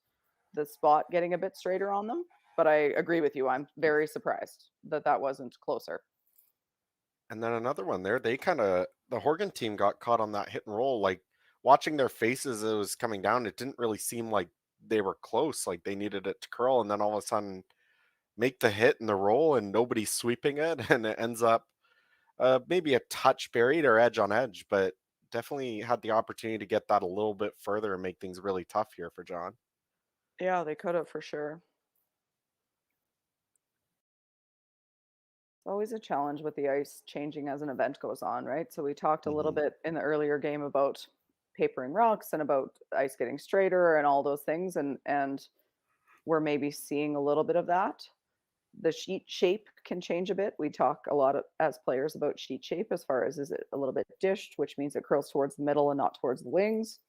the spot getting a bit straighter on them. But I agree with you. I'm very surprised that that wasn't closer. And then another one there, they kind of the Horgan team got caught on that hit and roll. Like watching their faces as it was coming down, it didn't really seem like they were close. Like they needed it to curl, and then all of a sudden make the hit and the roll, and nobody's sweeping it, and it ends up maybe a touch buried or edge on edge, but definitely had the opportunity to get that a little bit further and make things really tough here for John. Yeah, they could have for sure. It's always a challenge with the ice changing as an event goes on, right? So we talked a little Hmm. bit in the earlier game about papering rocks and about ice getting straighter and all those things, and we're maybe seeing a little bit of that. The sheet shape can change a bit. We talk a lot as players about sheet shape as far as is it a little bit dished, which means it curls towards the middle and not towards the wings.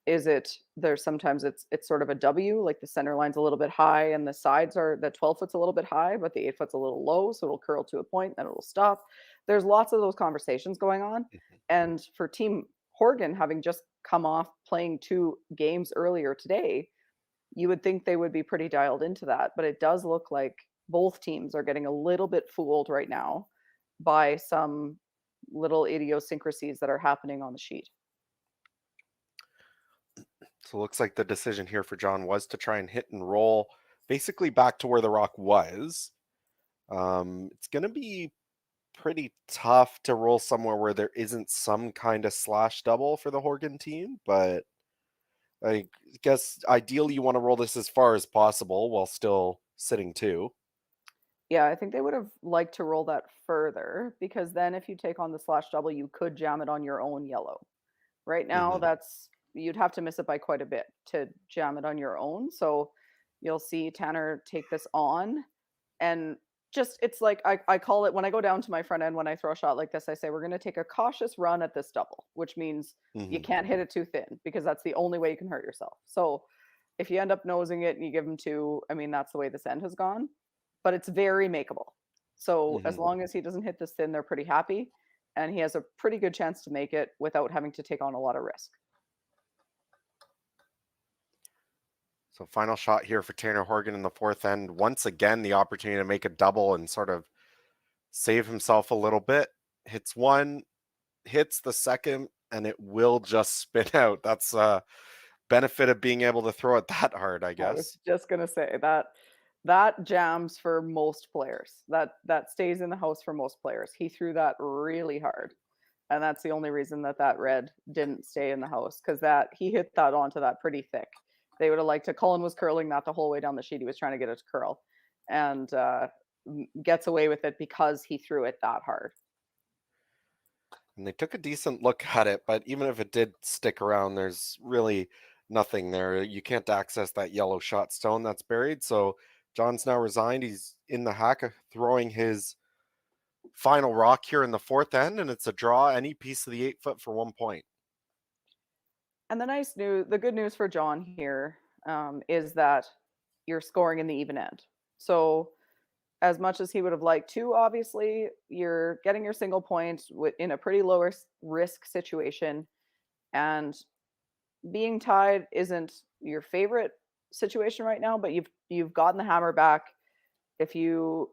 Is it there's sometimes it's sort of a W, like the center line's a little bit high and the sides are the 12 foot's a little bit high, but the 8 foot's a little low, so it'll curl to a point, then it'll stop. There's lots of those conversations going on. And for Team Horgan having just come off playing two games earlier today, you would think they would be pretty dialed into that, but it does look like both teams are getting a little bit fooled right now by some little idiosyncrasies that are happening on the sheet. So it looks like the decision here for John was to try and hit and roll basically back to where the rock was. It's going to be pretty tough to roll somewhere where there isn't some kind of slash double for the Horgan team, but I guess ideally you want to roll this as far as possible while still sitting two. Yeah, I think they would have liked to roll that further because then if you take on the slash double, you could jam it on your own yellow. Right now, Hmm. that's you'd have to miss it by quite a bit to jam it on your own. So you'll see Tanner take this on and just it's like I call it when I go down to my front end when I throw a shot like this, I say we're gonna take a cautious run at this double, which means you Hmm. can't hit it too thin because that's the only way you can hurt yourself. So if you end up nosing it and you give him two, I mean that's the way this end has gone. But it's very makeable. So as Hmm. long as he doesn't hit this thin, they're pretty happy. And he has a pretty good chance to make it without having to take on a lot of risk. So final shot here for Tanner Horgan in the fourth end. Once again, the opportunity to make a double and sort of save himself a little bit. Hits one, hits the second, and it will just spin out. That's a benefit of being able to throw it that hard, I I was guess. just gonna say that that jams for most players. That stays in the house for most players. He threw that really hard. And that's the only reason that that red didn't stay in the house because that he hit that onto that pretty thick. They would have liked to. Cullen was curling that the whole way down the sheet. He was trying to get it to curl, and gets away with it because he threw it that hard. And they took a decent look at it, but even if it did stick around, there's really nothing there. You can't access that yellow shot stone that's buried. So John's now resigned. He's in the hack, throwing his final rock here in the fourth end, and it's a draw any piece of the 8 foot for 1 point. And the good news for John here is that you're scoring in the even end. So as much as he would have liked to, obviously, you're getting your single point in a pretty low risk situation, and being tied isn't your favorite situation right now. But you've gotten the hammer back. If you've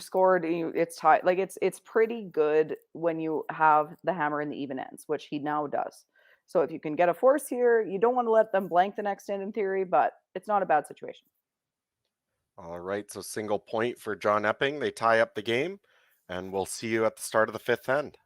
scored, it's tied. Like it's pretty good when you have the hammer in the even ends, which he now does. So if you can get a force here, you don't want to let them blank the next end in theory, but it's not a bad situation. All right, so single point for John Epping. They tie up the game, and we'll see you at the start of the fifth end.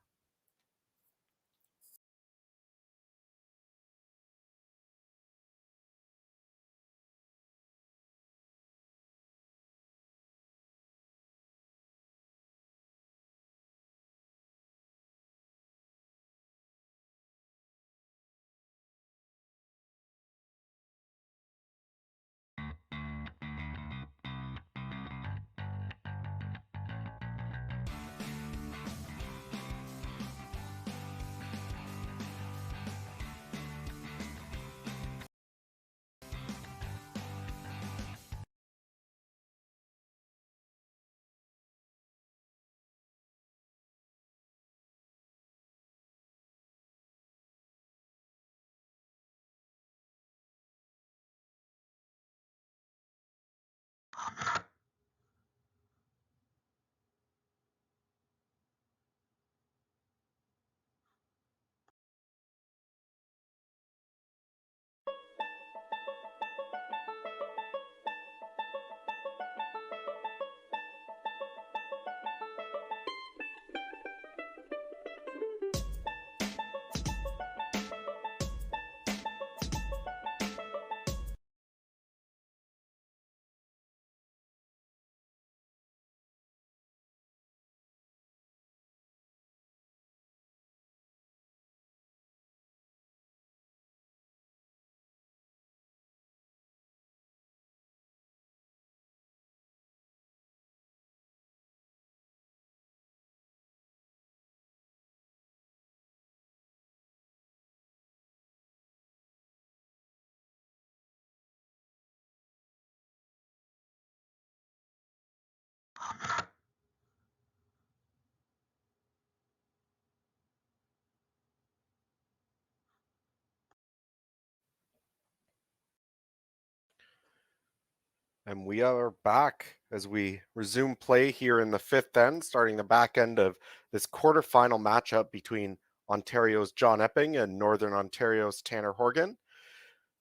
And we are back as we resume play here in the fifth end, starting the back end of this quarterfinal matchup between Ontario's John Epping and Northern Ontario's Tanner Horgan.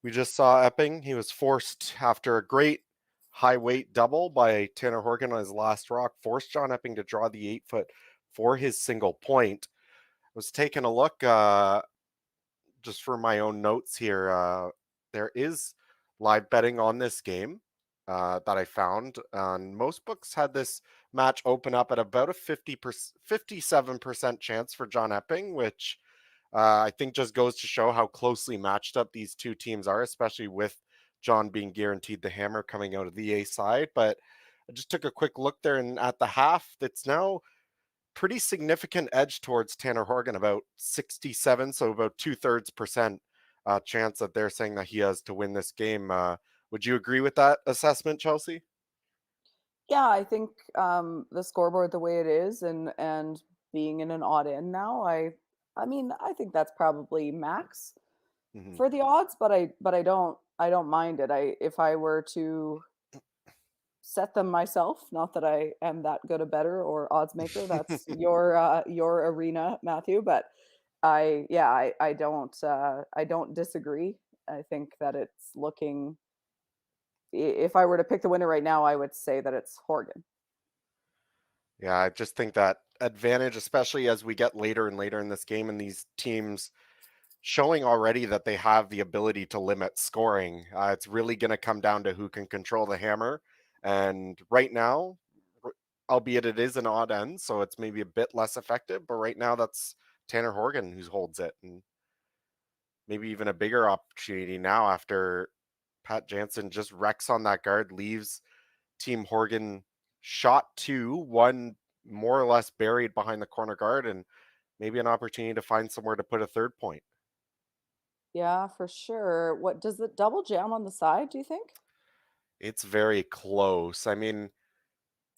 We just saw Epping. He was forced after a great high weight double by Tanner Horgan on his last rock, forced John Epping to draw the 8-foot for his single point. I was taking a look just for my own notes here. There is live betting on this game that I found. Most books had this match open up at about a 57% chance for John Epping, which I think just goes to show how closely matched up these two teams are, especially with John being guaranteed the hammer coming out of the A side. But I just took a quick look there, and at the half, it's now pretty significant edge towards Tanner Horgan, about 67, so about 2/3% chance that they're saying that he has to win this game. Would you agree with that assessment, Chelsea? Yeah, I think the scoreboard the way it is, and being in an odd end now, I mean, I think that's probably max Hmm. for the odds, but I don't mind it. If I were to set them myself, not that I am that good a better or odds maker, that's your arena, Matthew, but I don't disagree. I think that it's looking, if I were to pick the winner right now, I would say that it's Horgan. Yeah, I just think that advantage, especially as we get later and later in this game, and these teams showing already that they have the ability to limit scoring. It's really going to come down to who can control the hammer. And right now, albeit it is an odd end, so it's maybe a bit less effective, but right now that's Tanner Horgan who holds it. And maybe even a bigger opportunity now after Pat Jansen just wrecks on that guard, leaves Team Horgan shot two, one more or less buried behind the corner guard, and maybe an opportunity to find somewhere to put a third point. Yeah, for sure. What does the double jam on the side, do you think? It's very close. I mean,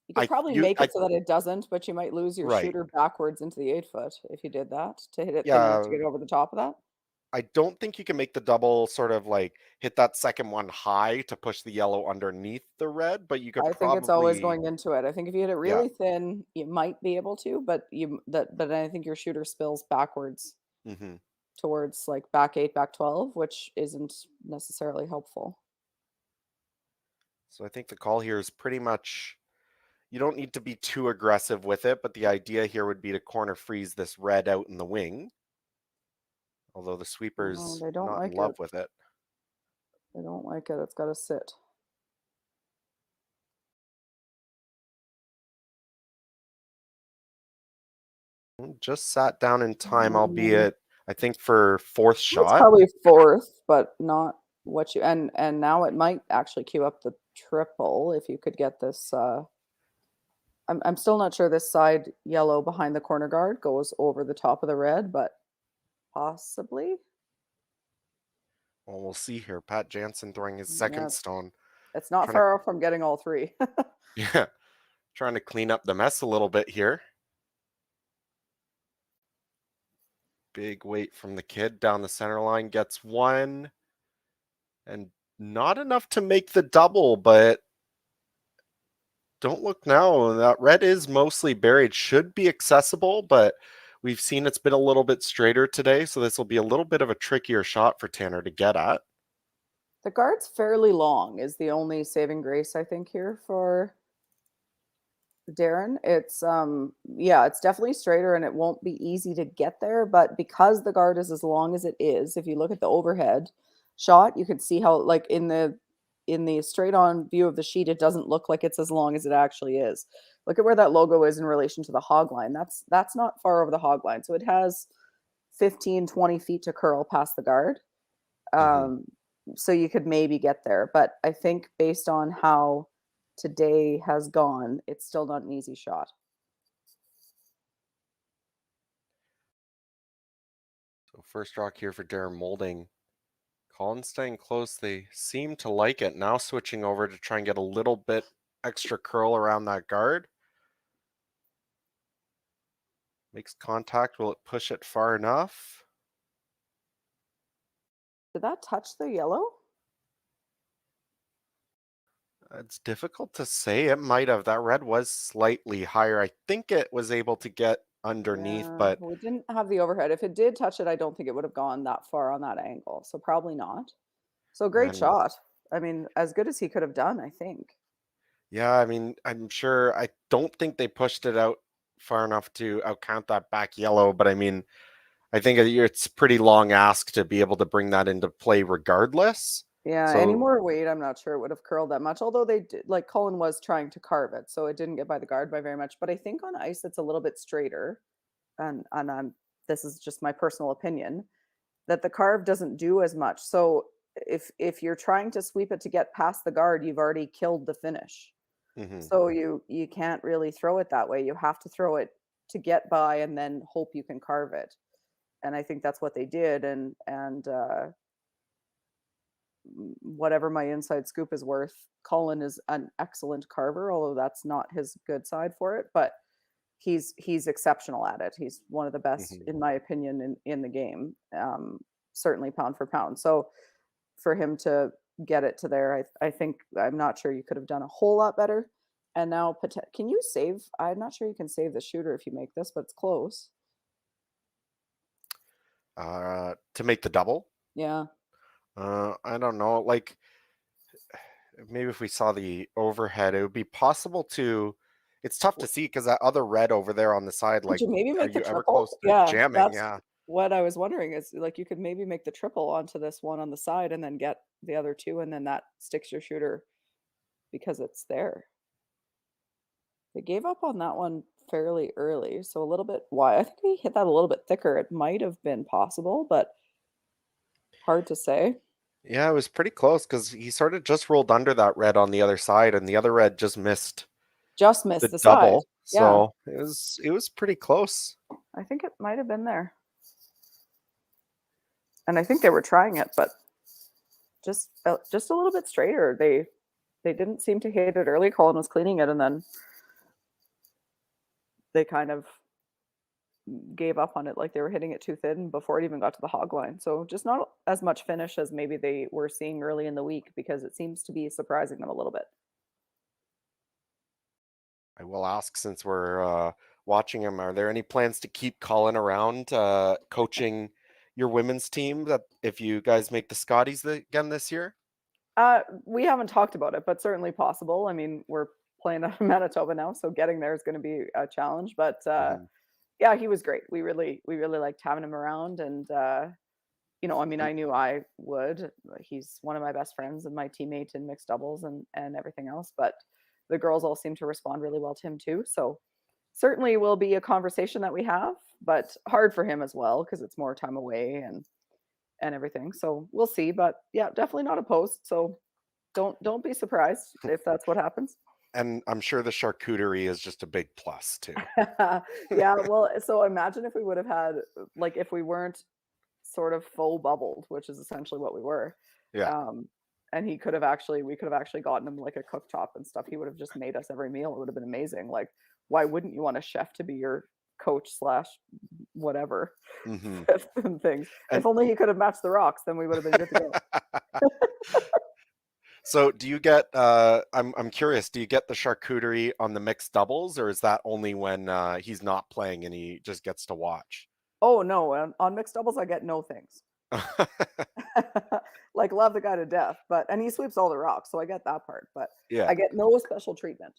You could probably make I it so that it doesn't, but you might lose your right. shooter backwards into the 8 foot if you did that to hit it thin enough to Yeah, get over the top of that. I don't think you can make the double sort of like hit that second one high to push the yellow underneath the red, but you could I think it's always probably, going into it. I think if you hit it yeah. really thin, you might be able to, but I think your shooter spills backwards Hmm. towards like back 8, back 12, which isn't necessarily helpful. So I think the call here is pretty much you don't need to be too aggressive with it, but the idea here would be to corner freeze this red out in the wing, although the Oh, sweeper's they don't not in like it. love with it. They don't like it. It's got to sit. Just sat down in time, Um, albeit I think for fourth It's shot. probably fourth, but not what you, and now it might actually queue up the triple if you could get this. I'm still not sure this side yellow behind the corner guard goes over the top of the red, but possibly. Well, we'll see here. Pat Jansen throwing his Yeah, second stone, it's not trying to far off from getting all three. yeah, trying to clean up the mess a little bit here. Big weight from the kid down the center line, gets one, and not enough to make the double, but don't look now. That red is mostly buried, should be accessible, but we've seen it's been a little bit straighter today, so this will be a little bit of a trickier shot for Tanner to get at. The guard's fairly long is the only saving grace I think here for Darren. It's yeah, it's definitely straighter and it won't be easy to get there, but because the guard is as long as it is, if you look at the overhead shot, you can see how like in the straight on view of the sheet, it doesn't look like it's as long as it actually is. Look at where that logo is in relation to the hog line. That's not far over the hog line. So it has 15, 20 feet to curl past the guard. Mm-hmm. Um, so you could maybe get there. But I think based on how today has gone, it's still not an easy shot. So first rock here for Darren Molding. Collins staying close. They seem to like it. Now switching over to try and get a little bit extra curl around that guard. Makes contact. Will it push it far enough? Did that touch the yellow? It's difficult to say. It might have. That red was slightly higher. I think it was able to get underneath, Yeah, but we didn't have the overhead. If it did touch it, I don't think it would have gone that far on that angle. So probably not. So great and shot. I mean, as good as he could have done, I think. yeah, I mean, I'm sure. I don't think they pushed it out far enough to outcount that back yellow, but I mean, I think it's pretty long ask to be able to bring that into play regardless. Yeah, any So, more weight, I'm not sure it would have curled that much. Although they did, like Cullen was trying to carve it, so it didn't get by the guard by very much. But I think on ice it's a little bit straighter, and I'm this is just my personal opinion that the carve doesn't do as much. So if you're trying to sweep it to get past the guard, you've already killed the finish. mhm. So you can't really throw it that way. You have to throw it to get by and then hope you can carve it. And I think that's what they did. And whatever my inside scoop is worth, Colin is an excellent carver, although that's not his good side for it. But he's exceptional at it. He's one of the best, Mhm. in my opinion, in the game. Certainly pound for pound. So for him to get it to there, I think I'm not sure you could have done a whole lot better. And now, can you save? I'm not sure you can save the shooter if you make this, but it's close. To make the double. Yeah. I don't know. Like maybe if we saw the overhead, it would be possible to. It's tough to see because that other red over there on the side. Could Like, you maybe are make the you ever triple? close to Yeah, jamming? that's Yeah. what I was wondering is like you could maybe make the triple onto this one on the side and then get the other two, and then that sticks your shooter because it's there. They gave up on that one fairly early, so a little bit wide. I think we hit that a little bit thicker. It might have been possible, but hard to say. Yeah, it was pretty close because he sort of just rolled under that red on the other side, and the other red just missed Just the missed the side. double. Yeah, So it was pretty close. I think it might have been there. And I think they were trying it, but just a little bit straighter. They didn't seem to hit it early. Colin was cleaning it, and then they kind of gave up on it, like they were hitting it too thin before it even got to the hog line. So just not as much finish as maybe they were seeing early in the week because it seems to be surprising them a little bit. I will ask since we're watching him, are there any plans to keep Colin around coaching your women's team that if you guys make the Scotties again this year? We haven't talked about it, but certainly possible. I mean, we're playing out of Manitoba now, so getting there is going to be a challenge. But Mhm. yeah, he was great. We really liked having him around, and I mean, And I knew I would. He's one of my best friends and my teammate in mixed doubles and everything else. But the girls all seem to respond really well to him too. So certainly will be a conversation that we have, but hard for him as well because it's more time away and everything. So we'll see. But yeah, definitely not opposed. So don't be surprised if that's what happens. and I'm sure the charcuterie is just a big plus too. Yeah, well, so imagine if we would have had like if we weren't sort of faux bubbled, which is essentially what we were. Yeah. Um, and we could have actually gotten him like a cooktop and stuff. He would have just made us every meal. It would have been amazing. Like, why wouldn't you want a chef to be your coach slash whatever Hmm. and things? And If only he could have matched the rocks, then we would have been good to go. so do you get I'm curious, do you get the charcuterie on the mixed doubles or is that only when he's not playing and he just gets to watch? Oh no, on mixed doubles, I get no things. Like love the guy to death, and he sweeps all the rocks, so I get that part. But Yeah. I get no special treatment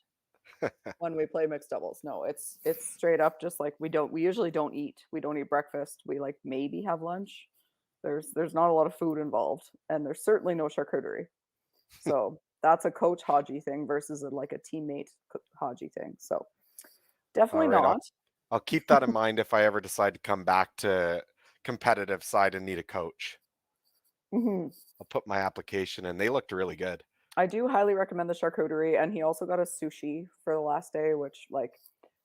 when we play mixed doubles. No, it's straight up just like we usually don't eat. We don't eat breakfast. We like maybe have lunch. There's not a lot of food involved, and there's certainly no charcuterie. So that's a coach Haji thing versus like a teammate Haji thing. So All definitely right. not. I'll keep that in mind if I ever decide to come back to competitive side and need a coach. Mhm. I'll put my application in. They looked really good. I do highly recommend the charcuterie, and he also got a sushi for the last day, which like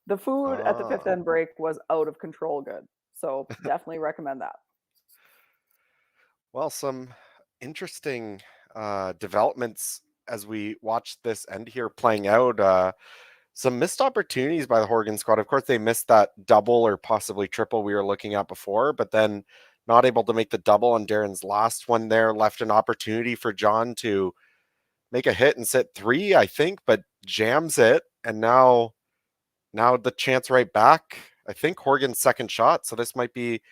the food at the fifth Ah, end break was out of control good. So definitely recommend that. well, some interesting developments as we watch this end here playing out. Some missed opportunities by the Horgan squad. Of course, they missed that double or possibly triple we were looking at before, but then not able to make the double on Darren's last one there. Left an opportunity for John to make a hit and sit 3, I think, but jams it. And now the chance right back. I think Horgan's second shot. So this might be,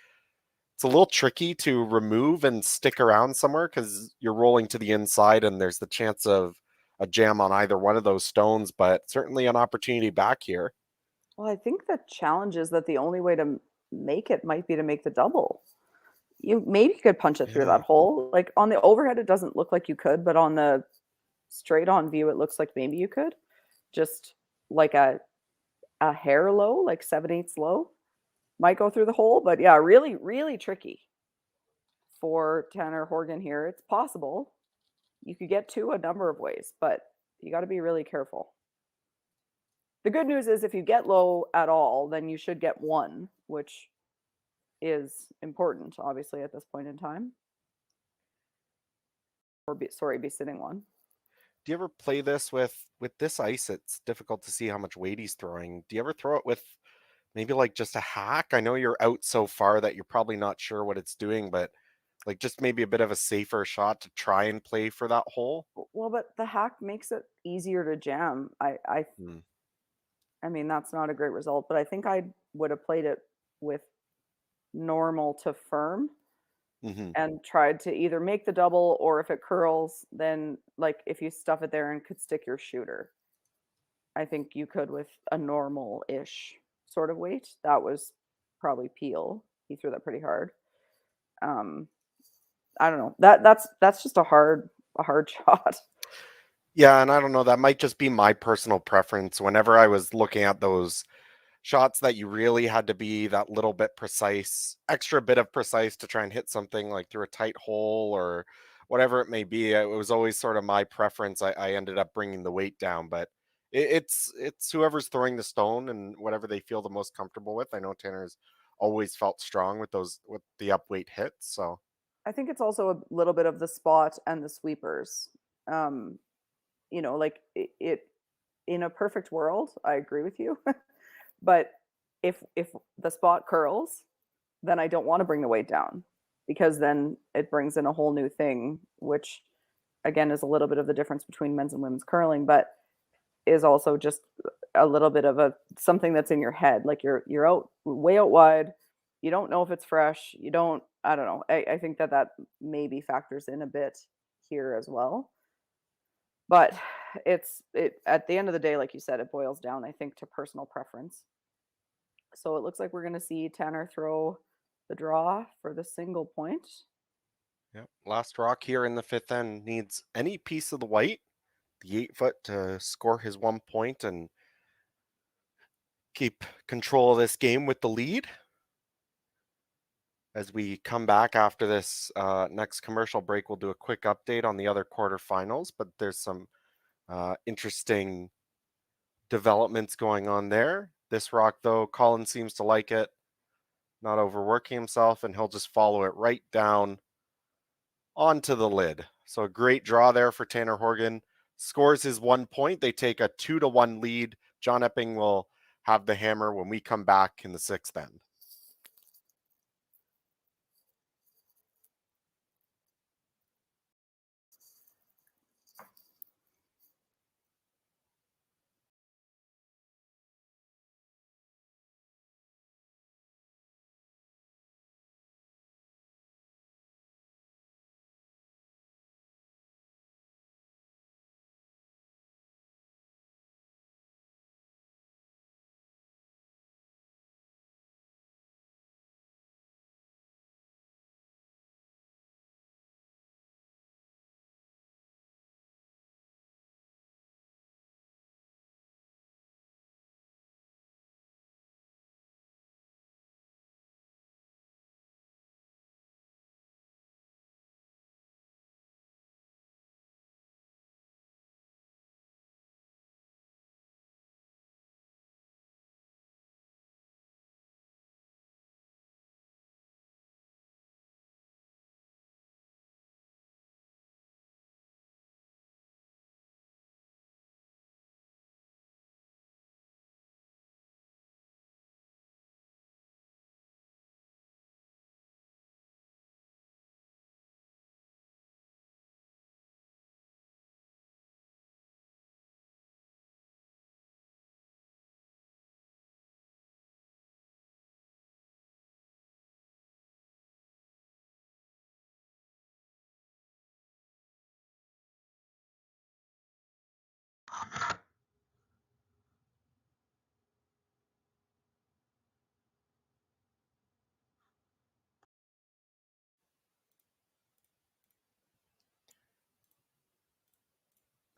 it's a little tricky to remove and stick around somewhere because you're rolling to the inside and there's the chance of a jam on either one of those stones, but certainly an opportunity back here. Well, I think the challenge is that the only way to make it might be to make the double. You maybe could punch it through Yeah. that hole. Like on the overhead, it doesn't look like you could, but on the straight on view, it looks like maybe you could. Just like a hair low, like 7/8 low, might go through the hole. But yeah, really, really tricky for Tanner Horgan here. It's possible. You could get to a number of ways, but you got to be really careful. The good news is if you get low at all, then you should get one, which is important, obviously, at this point in time. Or be sitting one. Do you ever play this with this ice? It's difficult to see how much weight he's throwing. Do you ever throw it with maybe like just a hack? I know you're out so far that you're probably not sure what it's doing, but like just maybe a bit of a safer shot to try and play for that hole. Well, but the hack makes it easier to jam. Hmm. I mean, that's not a great result, but I think I would have played it with normal to firm Hmm. and tried to either make the double or if it curls, then like if you stuff it there and could stick your shooter. I think you could with a normal-ish sort of weight. That was probably Peel. He threw that pretty hard. Um, I don't know. That's just a hard shot. Yeah, and I don't know, that might just be my personal preference. Whenever I was looking at those shots that you really had to be that little bit precise, extra bit of precise to try and hit something like through a tight hole or whatever it may be, it was always sort of my preference. I ended up bringing the weight down, but it's whoever's throwing the stone and whatever they feel the most comfortable with. I know Tanner's always felt strong with those with the up weight hits, so I think it's also a little bit of the spot and the sweepers. Um, like it in a perfect world, I agree with you. But if the spot curls, then I don't want to bring the weight down because then it brings in a whole new thing, which again is a little bit of the difference between men's and women's curling, but is also just a little bit of a something that's in your head. Like you're out way out wide. You don't know if it's fresh. You don't. I don't know. I think that maybe factors in a bit here as well. But it at the end of the day, like you said, it boils down, I think, to personal preference. So it looks like we're going to see Tanner throw the draw for the single point. yeah. Last rock here in the fifth end needs any piece of the white, the 8 foot, to score his 1 point and keep control of this game with the lead. As we come back after this next commercial break, we'll do a quick update on the other quarterfinals, but there's some interesting developments going on there. This rock, though, Colin seems to like it, not overworking himself, and he'll just follow it right down onto the lid. So a great draw there for Tanner Horgan. Scores his 1 point. They take a 2-1 lead. John Epping will have the hammer when we come back in the sixth end.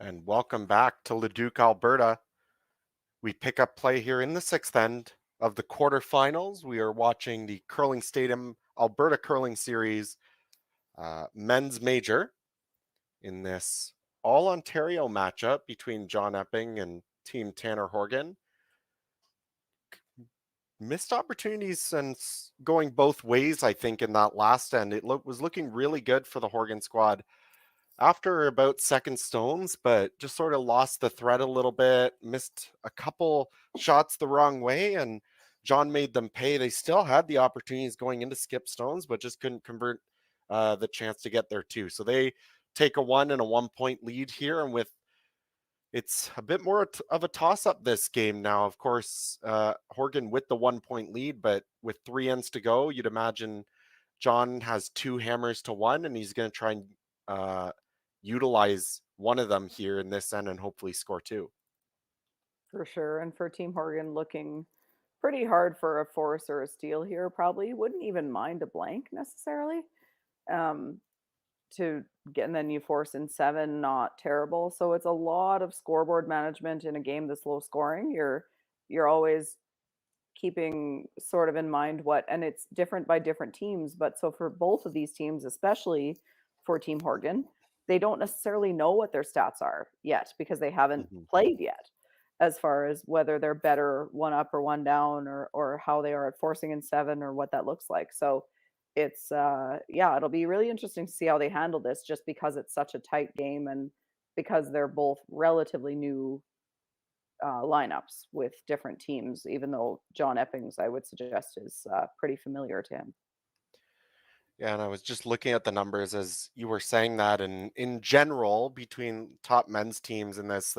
And welcome back to Leduc, Alberta. We pick up play here in the sixth end of the quarterfinals. We are watching the Curling Stadium Alberta Curling Series men's major in this all Ontario matchup between John Epping and Team Tanner Horgan. Missed opportunities and going both ways, I think, in that last end. It was looking really good for the Horgan squad after about second stones, but just sort of lost the thread a little bit, missed a couple shots the wrong way, and John made them pay. They still had the opportunities going into skip stones, but just couldn't convert the chance to get there too. So they take a 1-point lead here, and with it's a bit more of a toss-up this game now. Of course, Horgan with the 1-point lead, but with 3 ends to go, you'd imagine John has 2 hammers to 1, and he's going to try and utilize one of them here in this end and hopefully score 2. For sure. And for Team Horgan, looking pretty hard for a force or a steal here, probably wouldn't even mind a blank necessarily. Um, to get, and then you force in 7, not terrible. So it's a lot of scoreboard management in a game this low scoring. You're always keeping sort of in mind what, and it's different by different teams, but so for both of these teams, especially for Team Horgan, they don't necessarily know what their stats are yet because they haven't played yet, as far as whether they're better one up or one down, or how they are at forcing in 7 or what that looks like. So it's yeah, it'll be really interesting to see how they handle this, just because it's such a tight game and because they're both relatively new lineups with different teams, even though John Eppings, I would suggest, is pretty familiar to him. Yeah, and I was just looking at the numbers as you were saying that, and in general, between top men's teams in this,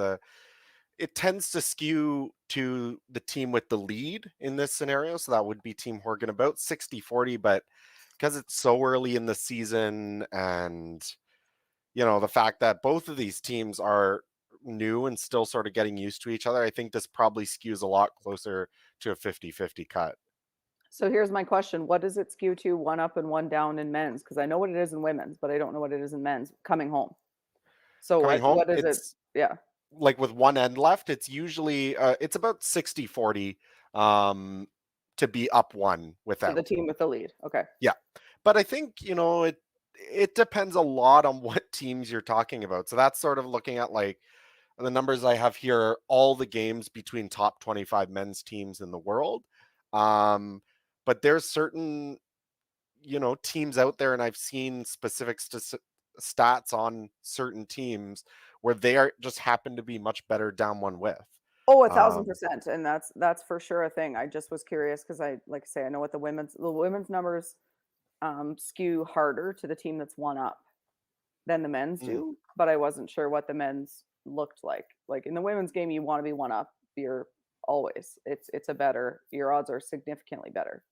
it tends to skew to the team with the lead in this scenario. So that would be Team Horgan, about 60-40, but because it's so early in the season and, the fact that both of these teams are new and still sort of getting used to each other, I think this probably skews a lot closer to a 50-50 cut. So here's my question: what does it skew to, one up and one down in men's? Because I know what it is in women's, but I don't know what it is in men's coming home. So Coming home, what is it? it's Yeah, like with one end left, it's usually it's about 60-40 to be up one to the without. team with the lead. Okay. Yeah. But I think, it depends a lot on what teams you're talking about. So that's sort of looking at like the numbers I have here, all the games between top 25 men's teams in the world. Um, but there's certain, teams out there, and I've seen specific stats on certain teams where they are just happen to be much better down one with. Oh, a thousand Um, percent, and that's for sure a thing. I just was curious because I, like I say, I know what the women's numbers skew harder to the team that's one up than the men's mm, do, but I wasn't sure what the men's looked like. Like in the women's game, you want to be one up. You're always it's a better. Your odds are significantly better.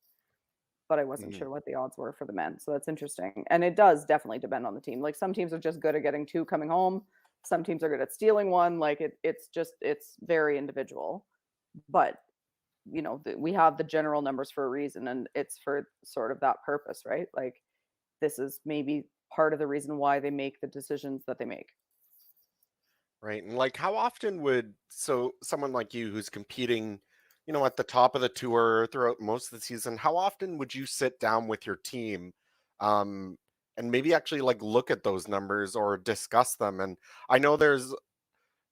But I wasn't mhm. sure what the odds were for the men. So that's interesting. And it does definitely depend on the team. Like some teams are just good at getting 2 coming home. Some teams are good at stealing 1. Like it's very individual. But we have the general numbers for a reason, and it's for sort of that purpose, right? Like this is maybe part of the reason why they make the decisions that they make. Right. And like how often would someone like you who's competing, at the top of the tour throughout most of the season, how often would you sit down with your team um and maybe actually like look at those numbers or discuss them? And I know there's,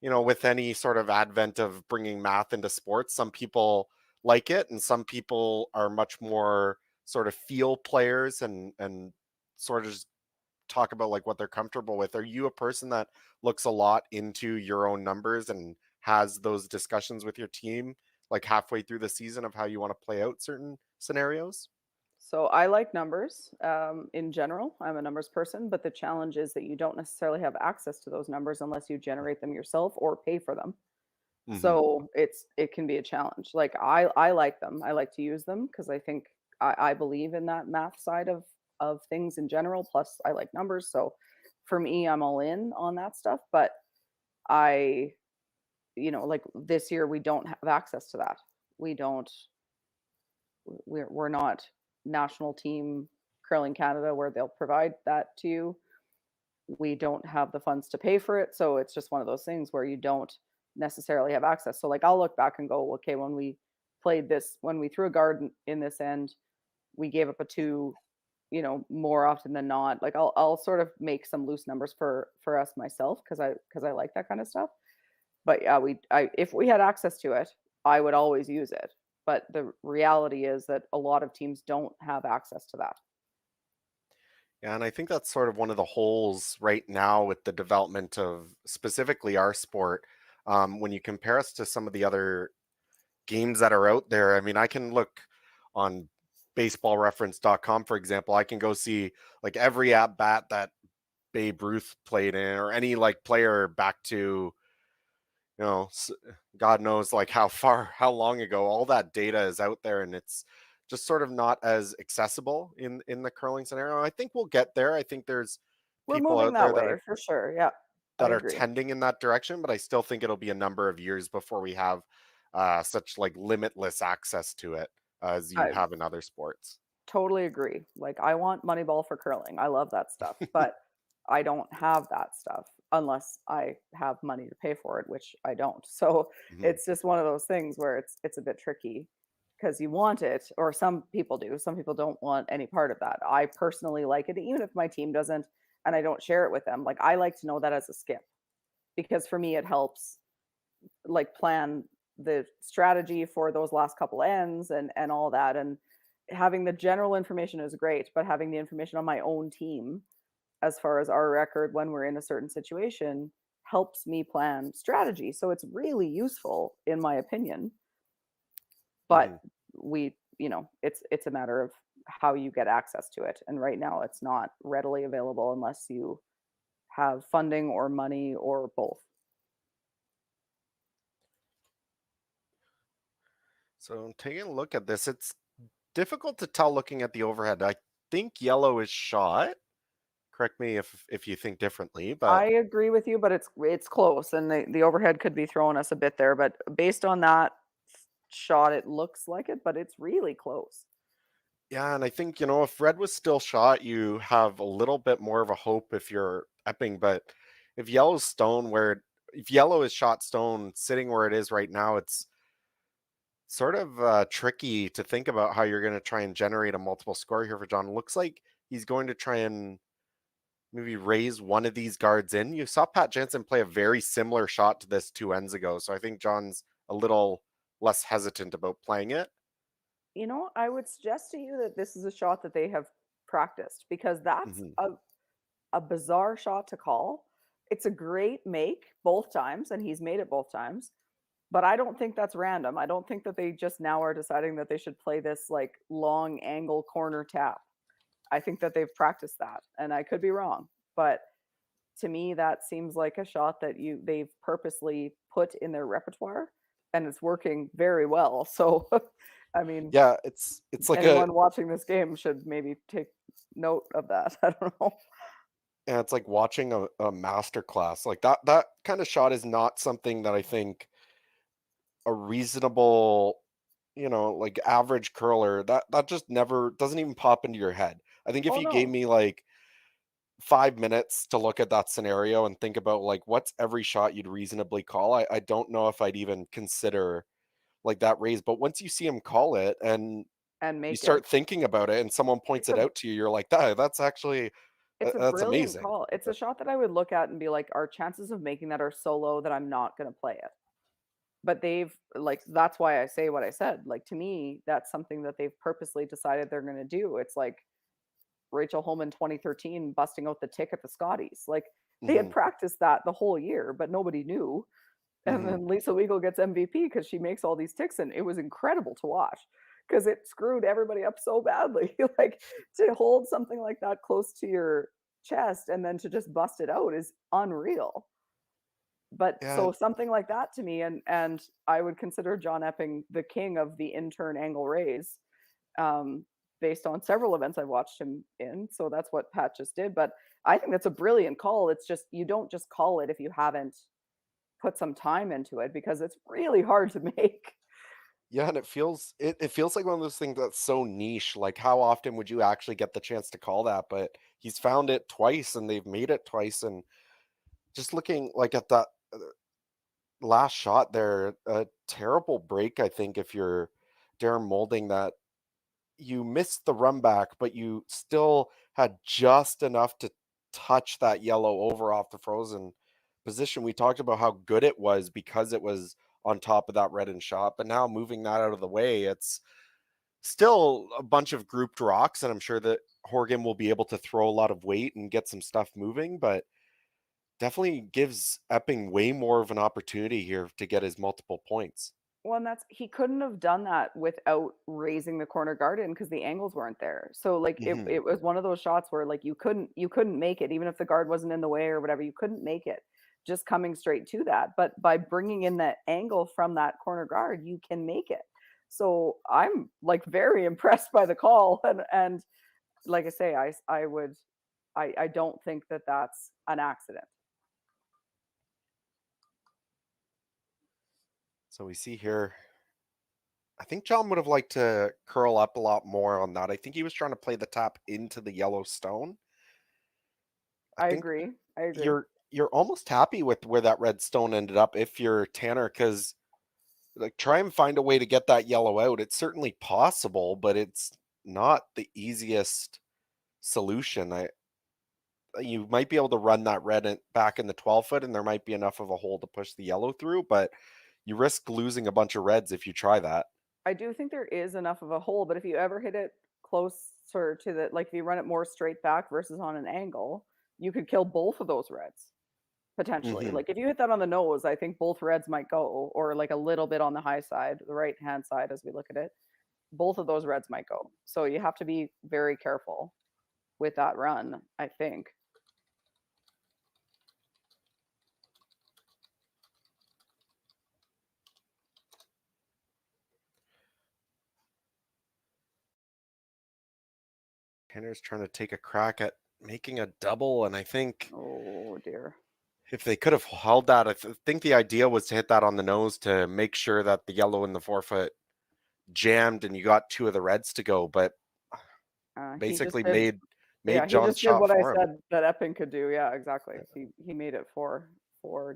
with any sort of advent of bringing math into sports, some people like it and some people are much more sort of feel players and sort of just talk about like what they're comfortable with. Are you a person that looks a lot into your own numbers and has those discussions with your team like halfway through the season of how you want to play out certain scenarios? So I like numbers in general. I'm a numbers person, but the challenge is that you don't necessarily have access to those numbers unless you generate them yourself or pay for them. Hmm. So it can be a challenge. Like I like them. I like to use them because I think I believe in that math side of things in general. Plus, I like numbers, so for me, I'm all in on that stuff. But I, like this year, we don't have access to that. We don't. We're not national team curling Canada where they'll provide that to you. we don't have the funds to pay for it. So it's just one of those things where you don't necessarily have access. So like I'll look back and go, okay, when we played this, when we threw a guard in this end, we gave up a two, more often than not. Like I'll sort of make some loose numbers for us myself because I like that kind of stuff. But yeah, if we had access to it, I would always use it. But the reality is that a lot of teams don't have access to that. Yeah, and I think that's sort of one of the holes right now with the development of specifically our sport. When you compare us to some of the other games that are out there, I mean, I can look on baseballreference.com, for example. I can go see like every at bat that Babe Ruth played in, or any like player back to, God knows like how long ago. All that data is out there, and it's just sort of not as accessible in the curling scenario. I think we'll get there. I think there's We're people moving out that there way for sure. Yeah, I that are agree. tending in that direction, but I still think it'll be a number of years before we have such like limitless access to it as you I have in other sports. totally agree. Like I want Moneyball for curling. I love that stuff, but I don't have that stuff unless I have money to pay for it, which I don't. So Mhm. it's just one of those things where it's a bit tricky because you want it, or some people do. Some people don't want any part of that. I personally like it, even if my team doesn't, and I don't share it with them. Like I like to know that as a skip because for me it helps like plan the strategy for those last couple ends and all that. And having the general information is great, but having the information on my own team as far as our record when we're in a certain situation helps me plan strategy. So it's really useful in my opinion. But Mhm. it's a matter of how you get access to it. And right now it's not readily available unless you have funding or money or both. So taking a look at this, it's difficult to tell looking at the overhead. I think yellow is shot. Correct me if you think differently, I but agree with you, but it's close, and the overhead could be throwing us a bit there. But based on that shot, it looks like it, but it's really close. yeah, and I think, if red was still shot, you have a little bit more of a hope if you're Epping, but if yellow's stone if yellow is shot stone sitting where it is right now, it's sort of tricky to think about how you're going to try and generate a multiple score here for John. Looks like he's going to try and maybe raise one of these guards in. You saw Pat Jansen play a very similar shot to this 2 ends ago, so I think John's a little less hesitant about playing it. I would suggest to you that this is a shot that they have practiced because that's Hmm. a bizarre shot to call. It's a great make both times, and he's made it both times. But I don't think that's random. I don't think that they just now are deciding that they should play this like long angle corner tap. I think that they've practiced that, and I could be wrong. But to me, that seems like a shot that they've purposely put in their repertoire, and it's working very well. So, I mean, Yeah, it's like a anyone watching this game should maybe take note of that. I don't know. yeah, it's like watching a master class. Like that kind of shot is not something that I think a reasonable, like average curler, that just never doesn't even pop into your head. I think if Oh you gave no, me like 5 minutes to look at that scenario and think about like what's every shot you'd reasonably call, I don't know if I'd even consider like that raise. But once you see him call it and and you make it. start thinking about it and someone points It's it a out to you, you're like, that's actually it's a that's brilliant amazing. call. It's a shot that I would look at and be like, our chances of making that are so low that I'm not going to play it. But they've like that's why I say what I said. Like to me, that's something that they've purposely decided they're going to do. It's like Rachel Holman 2013 busting out the tick at the Scotties. Like they had Hmm. practiced that the whole year, but nobody knew. And Hmm. then Lisa Weagle gets MVP because she makes all these ticks, and it was incredible to watch because it screwed everybody up so badly. Like to hold something like that close to your chest and then to just bust it out is unreal. But Yeah. so something like that to me, and I would consider John Epping the king of the intern angle raise, um, based on several events I've watched him in. So that's what Pat just did. But I think that's a brilliant call. It's just you don't just call it if you haven't put some time into it because it's really hard to make. Yeah, and it feels like one of those things that's so niche. Like, how often would you actually get the chance to call that? But he's found it twice, and they've made it twice. And just looking like at that last shot there, a terrible break. I think if you're Darren Molding, that you missed the run back, but you still had just enough to touch that yellow over off the frozen position. We talked about how good it was because it was on top of that red and shot, but now moving that out of the way, it's still a bunch of grouped rocks, and I'm sure that Horgan will be able to throw a lot of weight and get some stuff moving, but definitely gives Epping way more of an opportunity here to get his multiple points. Well, and that's he couldn't have done that without raising the corner guard in because the angles weren't there. So like Mhm. it was one of those shots where like you couldn't make it even if the guard wasn't in the way or whatever. You couldn't make it just coming straight to that. But by bringing in that angle from that corner guard, you can make it. So I'm like very impressed by the call and like I say, I would I don't think that that's an accident. So we see here, I think John would have liked to curl up a lot more on that. I think he was trying to play the tap into the yellow stone. I I think agree. I agree. you're almost happy with where that red stone ended up if you're Tanner, because like try and find a way to get that yellow out. It's certainly possible, but it's not the easiest solution. I You might be able to run that back in the 12 foot, and there might be enough of a hole to push the yellow through, but you risk losing a bunch of reds if you try that. I do think there is enough of a hole, but if you ever hit it closer to the like if you run it more straight back versus on an angle, you could kill both of those reds potentially. Hmm. Like if you hit that on the nose, I think both reds might go, or like a little bit on the high side, the right hand side as we look at it. Both of those reds might go. So you have to be very careful with that run, I think. Tanner's trying to take a crack at making a double, and I think Oh dear. if they could have held that, think the idea was to hit that on the nose to make sure that the yellow and the 4 foot jammed, and you got two of the reds to go. But He just basically did yeah, made he John's just did shot what I for him. said that Epping could do. Yeah, exactly. He made it for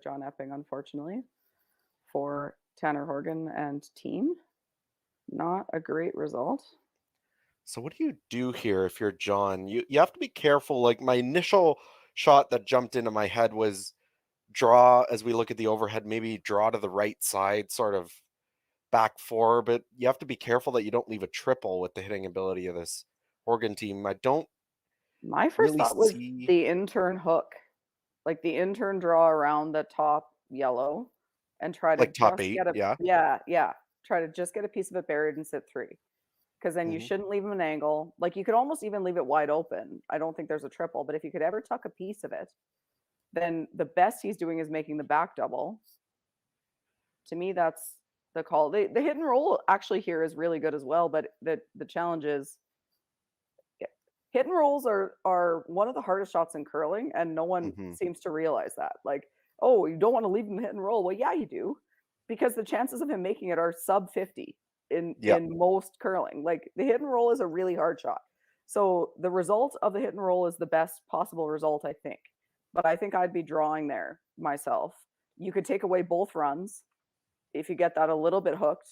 John Epping, unfortunately. For Tanner Horgan and team. Not a great result. So what do you do here if you're John? You have to be careful. Like my initial shot that jumped into my head was draw as we look at the overhead, maybe draw to the right side, sort of back four, but you have to be careful that you don't leave a triple with the hitting ability of this Horgan team. I don't My first really thought was see the intern hook, like the intern draw around the top yellow and try to like top just eight, get a yeah. yeah, yeah, try to just get a piece of it buried and sit three. Because then you Hmm. shouldn't leave him an angle. Like you could almost even leave it wide open. I don't think there's a triple, but if you could ever tuck a piece of it, then the best he's doing is making the back double. To me, that's the call. The hit and roll actually here is really good as well, but the challenge is hit and rolls are one of the hardest shots in curling, and no one Hmm. seems to realize that. Like, oh, you don't want to leave him hit and roll. Well, yeah, you do, because the chances of him making it are sub 50 Yeah. in most curling. Like the hit and roll is a really hard shot. So the result of the hit and roll is the best possible result, I think. But I think I'd be drawing there myself. You could take away both runs if you get that a little bit hooked,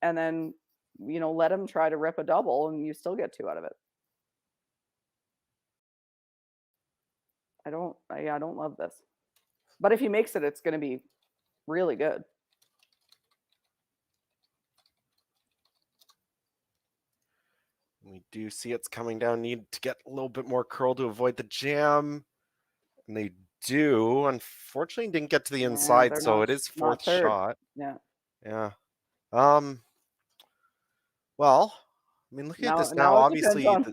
and then let him try to rip a double, and you still get two out of it. I don't love this. But if he makes it, it's going to be really good. We do see it's coming down. Need to get a little bit more curl to avoid the jam. And they do. Unfortunately, didn't get to the Yeah, inside, they're so it is fourth not third. shot. Yeah. Yeah. Um, well, I mean, looking at Now this now, now it depends obviously, on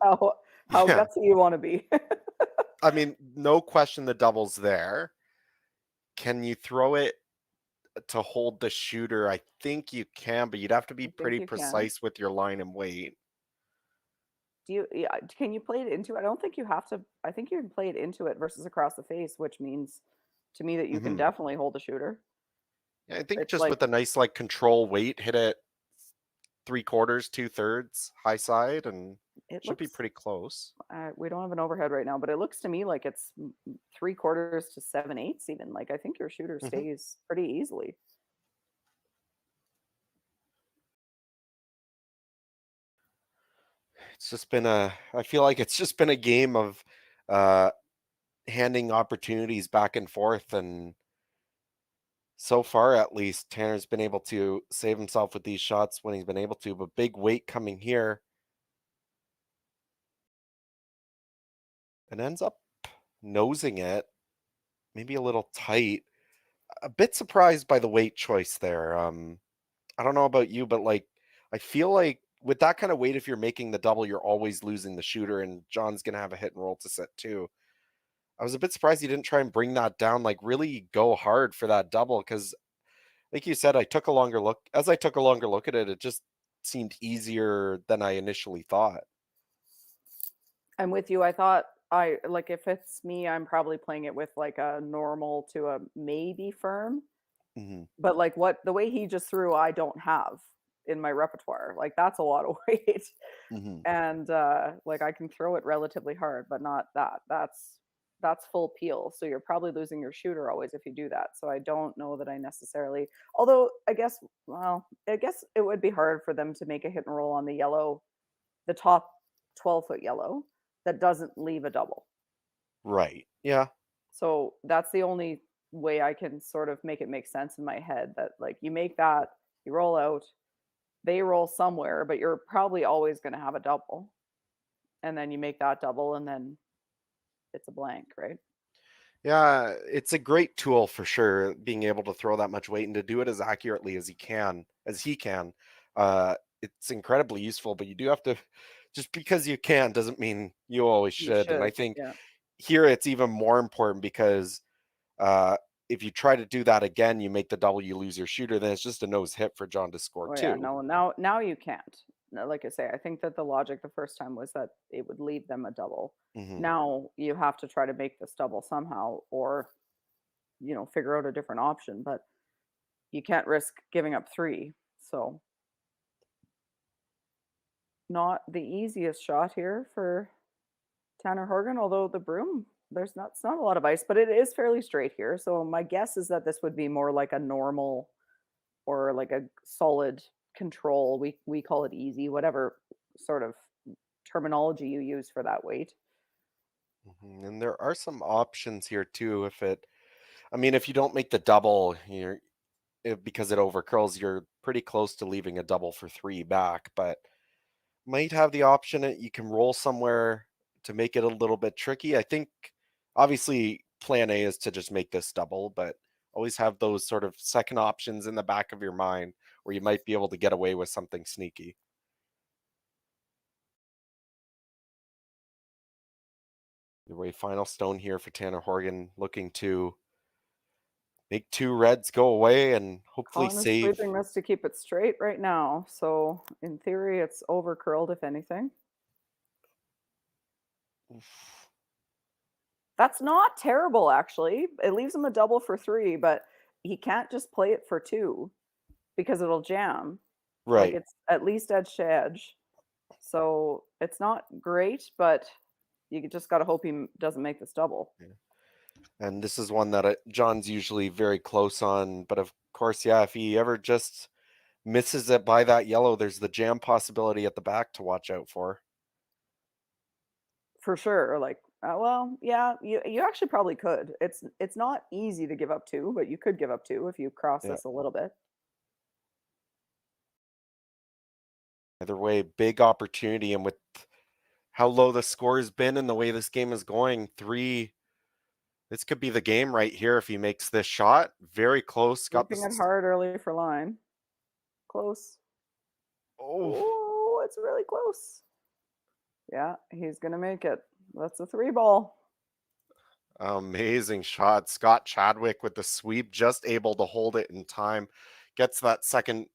how yeah, gutsy you want to be. I mean, no question the double's there. Can you throw it to hold the shooter? I think you can, but you'd have to be I think pretty you can. precise with your line and weight. Can you play it into it? I don't think you have to. I think you can play it into it versus across the face, which means to me that you can Hmm. definitely hold a shooter. Yeah, I think It's just like with a nice like control weight, hit it 3/4, 2/3 high side, and It should be looks, pretty close. we don't have an overhead right now, but it looks to me like it's 3/4 to 7/8 even. Like I think your shooter Mhm. stays pretty easily. It's just been I feel like it's just been a game of uh handing opportunities back and forth, and so far at least Tanner's been able to save himself with these shots when he's been able to, but big weight coming here and ends up nosing it, maybe a little tight. A bit surprised by the weight choice there. I don't know about you, but like I feel like with that kind of weight, if you're making the double, you're always losing the shooter, and John's gonna have a hit and roll to set too. I was a bit surprised he didn't try and bring that down, like really go hard for that double, because like you said, I took a longer look. As I took a longer look at it, it just seemed easier than I initially thought. I'm with you. I thought I like if it's me, I'm probably playing it with like a normal to a maybe firm. Hmm. But like what the way he just threw, I don't have in my repertoire. Like that's a lot of weight. Hmm. And like I can throw it relatively hard, but not that. That's full peel. So you're probably losing your shooter always if you do that. So I don't know that I necessarily, although I guess, well, I guess it would be hard for them to make a hit and roll on the yellow, the top 12-foot yellow that doesn't leave a double. Right. Yeah. So that's the only way I can sort of make it make sense in my head that like you make that, you roll out, they roll somewhere, but you're probably always going to have a double. And then you make that double and then it's a blank, right? Yeah. It's a great tool for sure, being able to throw that much weight and to do it as accurately as he can. It's incredibly useful, but you do have to, just because you can doesn't mean you always You should. And I should. think Yeah. here it's even more important because uh, if you try to do that again, you make the double, you lose your shooter, then it's just a nose hit for John to score Oh yeah, two. no, now you can't. No, like I say, I think that the logic the first time was that it would leave them a double. Hmm. Now you have to try to make this double somehow or, figure out a different option, but you can't risk giving up 3. So, not the easiest shot here for Tanner Horgan, although the broom, it's not a lot of ice, but it is fairly straight here. So my guess is that this would be more like a normal or like a solid control. We call it easy, whatever sort of terminology you use for that weight. And there are some options here too. I mean, if you don't make the double, because it overcurls, you're pretty close to leaving a double for three back, but might have the option that you can roll somewhere to make it a little bit tricky. I think obviously plan A is to just make this double, but always have those sort of second options in the back of your mind where you might be able to get away with something sneaky. The way final stone here for Tanner Horgan, looking to make two reds go away and hopefully Colin is save. sweeping this to keep it straight right now. So in theory, it's over curled if anything. That's not terrible, actually. It leaves him a double for 3, but he can't just play it for 2 because it'll jam. Like Right. it's at least edge to edge. So it's not great, but you just got to hope he doesn't make this double. Yeah. And this is one that John's usually very close on, but of course, yeah, if he ever just misses it by that yellow, there's the jam possibility at the back to watch out for. For sure. Like, well, yeah, you actually probably could. It's not easy to give up 2, but you could give up 2 if you cross Yeah. this a little bit. Either way, big opportunity. And with how low the score has been and the way this game is going, this could be the game right here if he makes this shot. Very close. Got Sweeping this. it hard early for line. Close. Oh, Oh, it's really close. Yeah, he's gonna make it. That's a 3 ball. amazing shot. Scott Chadwick with the sweep, just able to hold it in time. Gets that second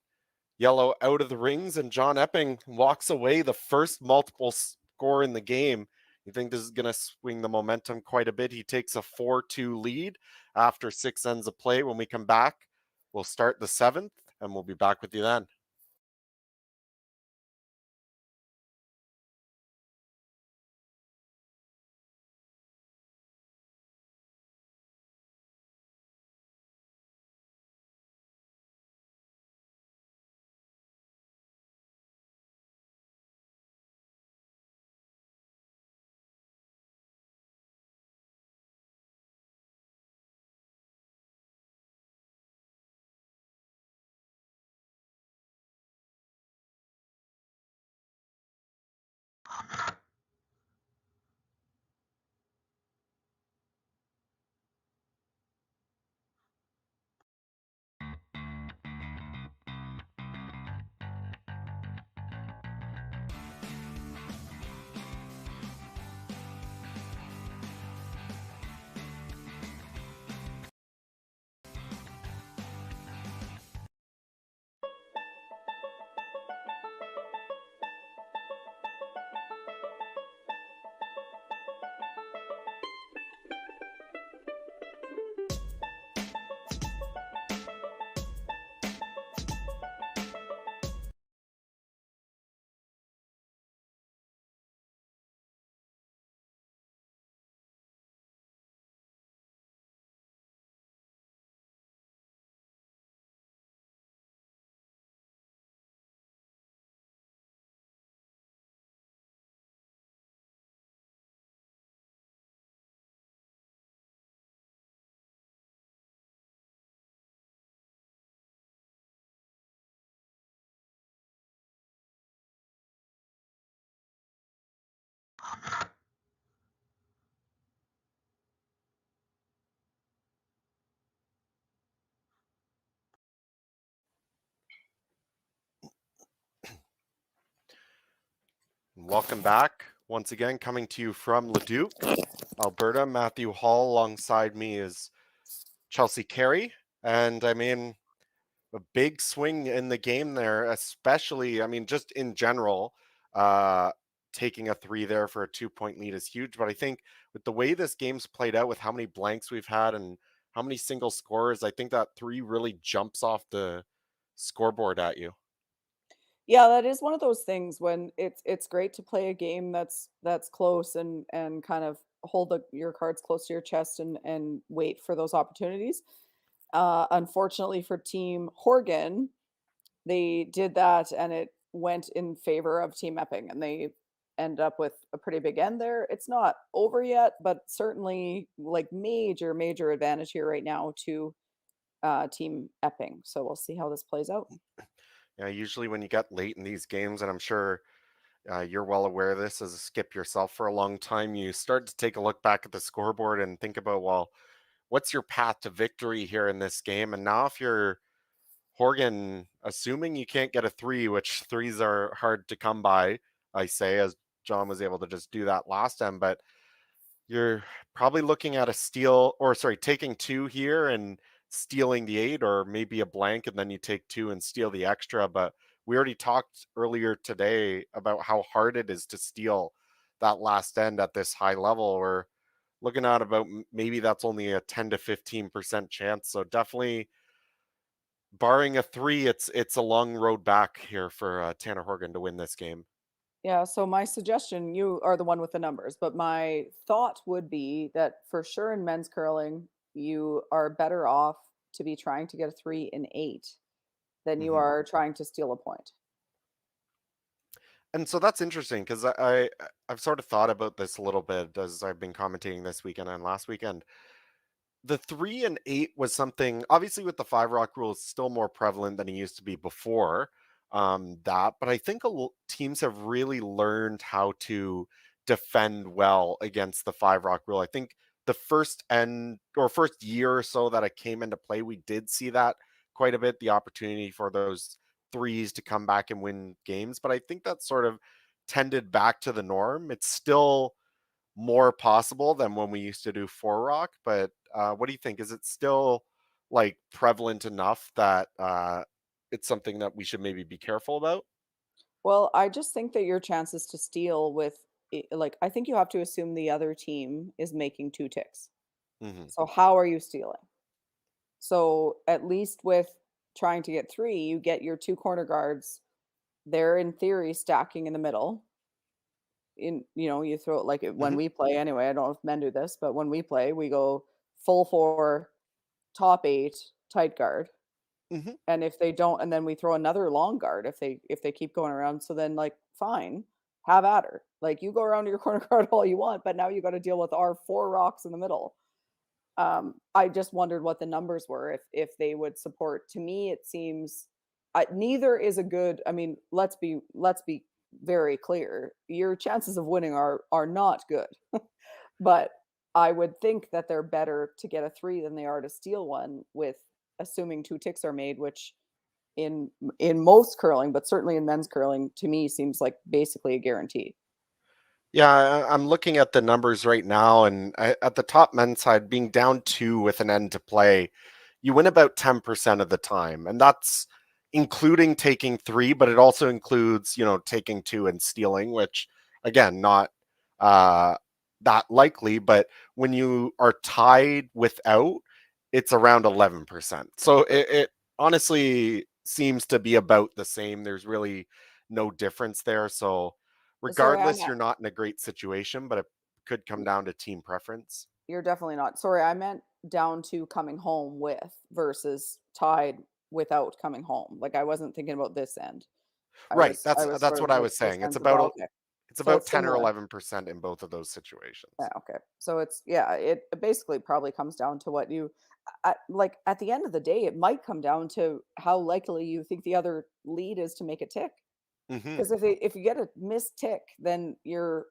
yellow out of the rings, and John Epping walks away, the first multiple score in the game. You think this is going to swing the momentum quite a bit? He takes a 4-2 lead after 6 ends of play. When we come back, we'll start the seventh, and we'll be back with you then. Welcome back once again, coming to you from Leduc, Alberta. Matthew Hall alongside me is Chelsea Carey. And I mean, a big swing in the game there, especially, I mean, just in general, uh, taking a 3 there for a 2-point lead is huge. But I think with the way this game's played out, with how many blanks we've had and how many single scores, I think that 3 really jumps off the scoreboard at you. Yeah, that is one of those things when it's great to play a game that's close and kind of hold your cards close to your chest and wait for those opportunities. Unfortunately for Team Horgan, they did that and it went in favor of Team Epping and they end up with a pretty big end there. It's not over yet, but certainly like major advantage here right now to Team Epping. So we'll see how this plays out. Yeah, usually when you get late in these games, and I'm sure you're well aware of this as a skip yourself for a long time, you start to take a look back at the scoreboard and think about, well, what's your path to victory here in this game? And now, if you're Horgan, assuming you can't get a 3, which threes are hard to come by, I say, as John was able to just do that last time, but you're probably looking at a steal, or sorry, taking 2 here and stealing the 8, or maybe a blank and then you take 2 and steal the extra. But we already talked earlier today about how hard it is to steal that last end at this high level. We're looking at about maybe that's only a 10 to 15% chance. So definitely, barring a 3, it's a long road back here for Tanner Horgan to win this game. Yeah, so my suggestion, you are the one with the numbers, but my thought would be that for sure in men's curling, you are better off to be trying to get a 3 in 8 than you Mhm. are trying to steal a point. And so that's interesting because I've sort of thought about this a little bit as I've been commentating this weekend and last weekend. The 3 and 8 was something, obviously with the 5 rock rule, it's still more prevalent than it used to be before that. But I think teams have really learned how to defend well against the 5 rock rule. I think the first end or first year or so that it came into play, we did see that quite a bit, the opportunity for those threes to come back and win games. But I think that's sort of tended back to the norm. It's still more possible than when we used to do 4 rock. But what do you think? Is it still like prevalent enough that it's something that we should maybe be careful about? Well, I just think that your chances to steal like, I think you have to assume the other team is making 2 ticks. Hmm. So how are you stealing? So at least with trying to get 3, you get your 2 corner guards. They're in theory stacking in the middle. You throw it like when Hmm. we play anyway. I don't know if men do this, but when we play, we go full 4, top 8, tight guard. Hmm. And if they don't, and then we throw another long guard if they keep going around. So then like fine, have at her. Like you go around to your corner guard all you want, but now you got to deal with our 4 rocks in the middle. I just wondered what the numbers were if they would support. To me, it seems neither is a good. I mean, let's be very clear. Your chances of winning are not good, but I would think that they're better to get a 3 than they are to steal one. With assuming 2 ticks are made, which in in most curling, but certainly in men's curling, to me seems like basically a guarantee. Yeah, I'm looking at the numbers right now, and at the top men's side, being down 2 with an end to play, you win about 10% of the time, and that's including taking 3, but it also includes, taking 2 and stealing, which again, not uh, that likely. But when you are tied without, it's around 11%. So it honestly seems to be about the same. There's really no difference there. So Sorry, I regardless, meant you're not in a great situation, but it could come down to team preference. you're definitely not. Sorry, I meant down to coming home with versus tied without coming home. Like I wasn't thinking about this end. I Right. was I That's was that's sort of what I about was this saying. end as well. Okay. It's So about it's 10 or similar. 11% in both of those Yeah, situations. okay. So it's yeah, it basically probably comes down to what you like at the end of the day, it might come down to how likely you think the other lead is to make a tick. Hmm. Because if you get a missed tick, then your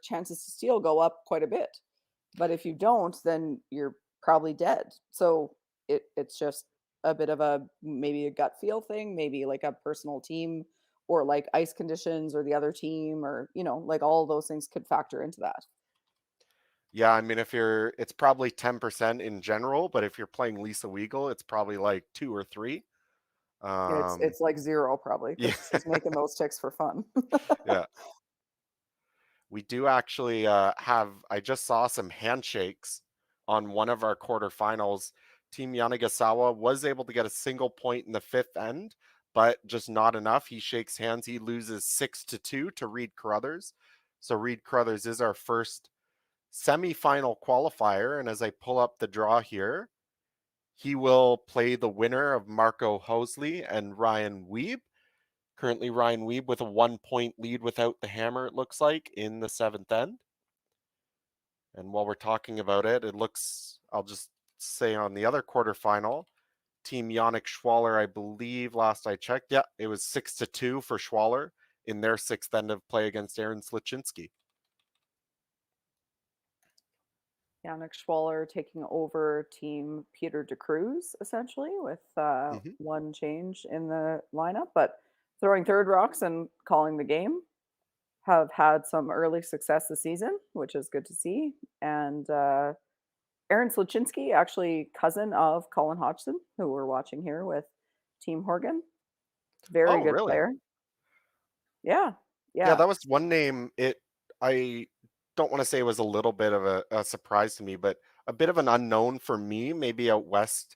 chances to steal go up quite a bit. But if you don't, then you're probably dead. So it's just a bit of a maybe a gut feel thing, maybe like a personal team or like ice conditions or the other team, or like all of those things could factor into that. Yeah, I mean, it's probably 10% in general, but if you're playing Lisa Weagle, it's probably like 2 or 3. It's like 0 probably, Yeah, because she's making those ticks for fun. yeah. We do actually I just saw some handshakes on one of our quarterfinals. Team Yanagasawa was able to get a single point in the 5th end, but just not enough. He shakes hands. He loses 6-2 to Reed Carruthers. So Reed Carruthers is our first semifinal qualifier. And as I pull up the draw here, he will play the winner of Marco Hosley and Ryan Weeb. Currently, Ryan Weeb with a 1-point lead without the hammer, it looks like, in the 7th end. And while we're talking about it, it looks, I'll just say on the other quarterfinal, Team Yannick Schwaller, I believe, last I checked, yeah, it was 6-2 for Schwaller in their 6th end of play against Aaron Sluchinski. Yannick Schwaller taking over Team Peter de Cruz, essentially, with one change in the lineup, but throwing third rocks and calling the game. Have had some early success this season, which is good to see. And Aaron Sluchinski, actually cousin of Colin Hodgson, who we're watching here with Team Horgan. Very Oh, good really? player. Yeah. Yeah, Yeah. that was one name. I don't want to say it was a little bit of a surprise to me, but a bit of an unknown for me. Maybe out west,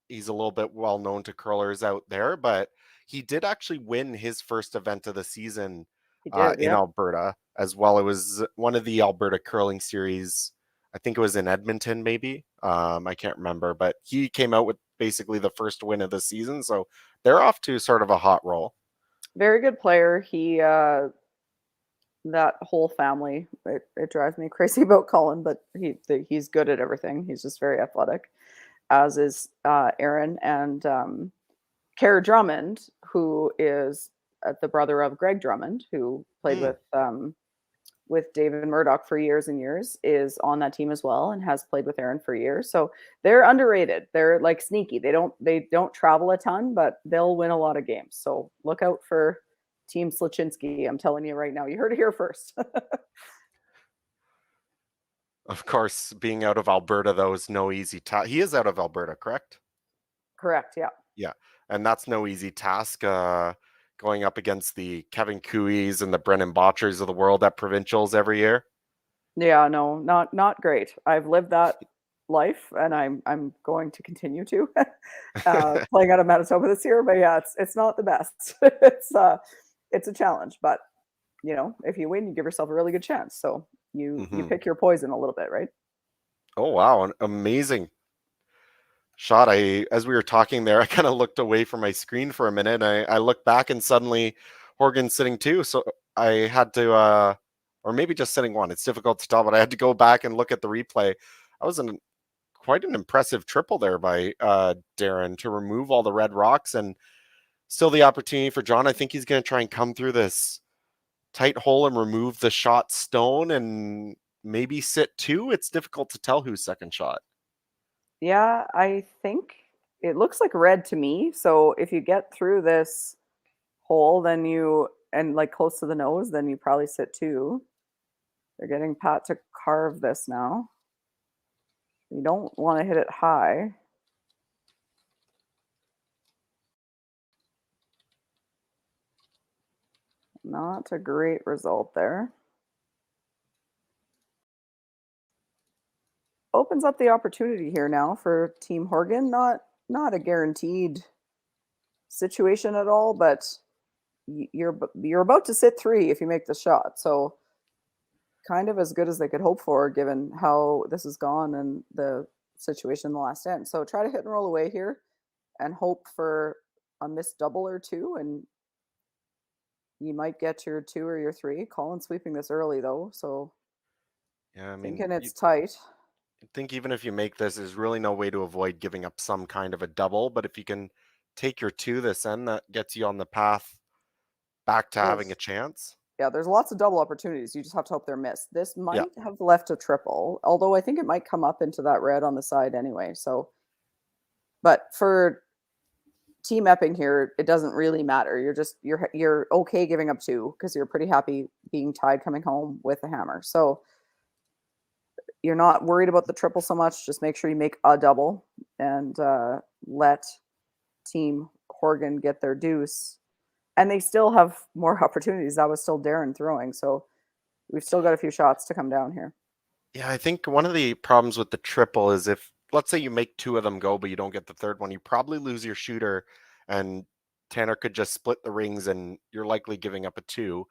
he's a little bit well known to curlers out there, but he did actually win his first event of the season He did. in Yeah. Alberta as well. It was one of the Alberta curling series. I think it was in Edmonton, maybe. I can't remember, but he came out with basically the first win of the season. So they're off to sort of a hot roll. Very good player. He, that whole family, it drives me crazy about Colin, but he's good at everything. He's just very athletic, as is Aaron. And Cara Drummond, who is the brother of Greg Drummond, who played with David Murdoch for years and years, is on that team as well and has played with Aaron for years. So they're underrated. They're like sneaky. They don't travel a ton, but they'll win a lot of games. So look out for Team Sluchinski. I'm telling you right now. You heard it here first. Of course, being out of Alberta, though, is no easy task. He is out of Alberta, correct? Correct. Yeah. Yeah, and that's no easy task. Going up against the Kevin Cooey's and the Brennan Botchers of the world at provincials every year. Yeah. No, not great. I've lived that life, and I'm going to continue to playing out of Manitoba this year. But yeah, it's not the best. It's a challenge, but if you win, you give yourself a really good chance. So you pick your poison a little bit, right? Oh wow, an amazing shot. As we were talking there, I kind of looked away from my screen for a minute, and I looked back, and suddenly Horgan's sitting 2. So I had to, or maybe just sitting 1. It's difficult to tell, but I had to go back and look at the replay. I was quite an impressive triple there by Darren to remove all the red rocks, and still the opportunity for John. I think he's going to try and come through this tight hole and remove the shot stone and maybe sit 2. It's difficult to tell who's second shot. Yeah, I think it looks like red to me. So if you get through this hole, and like close to the nose, then you probably sit 2. They're getting Pat to carve this now. You don't want to hit it high. Not a great result there. Opens up the opportunity here now for Team Horgan. Not a guaranteed situation at all, but you're about to sit 3 if you make the shot. So kind of as good as they could hope for, given how this has gone and the situation in the last end. So try to hit and roll away here and hope for a missed double or 2, and you might get your 2 or your 3. Colin's sweeping this early though, so Yeah, I mean, thinking it's tight. I think even if you make this, there's really no way to avoid giving up some kind of a double. But if you can take your 2 this end, that gets you on the path back to having a chance. Yeah, there's lots of double opportunities. You just have to hope they're missed. This Yeah. might have left a triple, although I think it might come up into that red on the side anyway. So, but for team Epping here, it doesn't really matter. You're okay giving up 2 because you're pretty happy being tied coming home with a hammer. So you're not worried about the triple so much. Just make sure you make a double and let team Horgan get their deuce. And they still have more opportunities. That was still Darren throwing. So we've still got a few shots to come down here. Yeah, I think one of the problems with the triple is if, let's say you make 2 of them go, but you don't get the third one, you probably lose your shooter and Tanner could just split the rings and you're likely giving up a 2.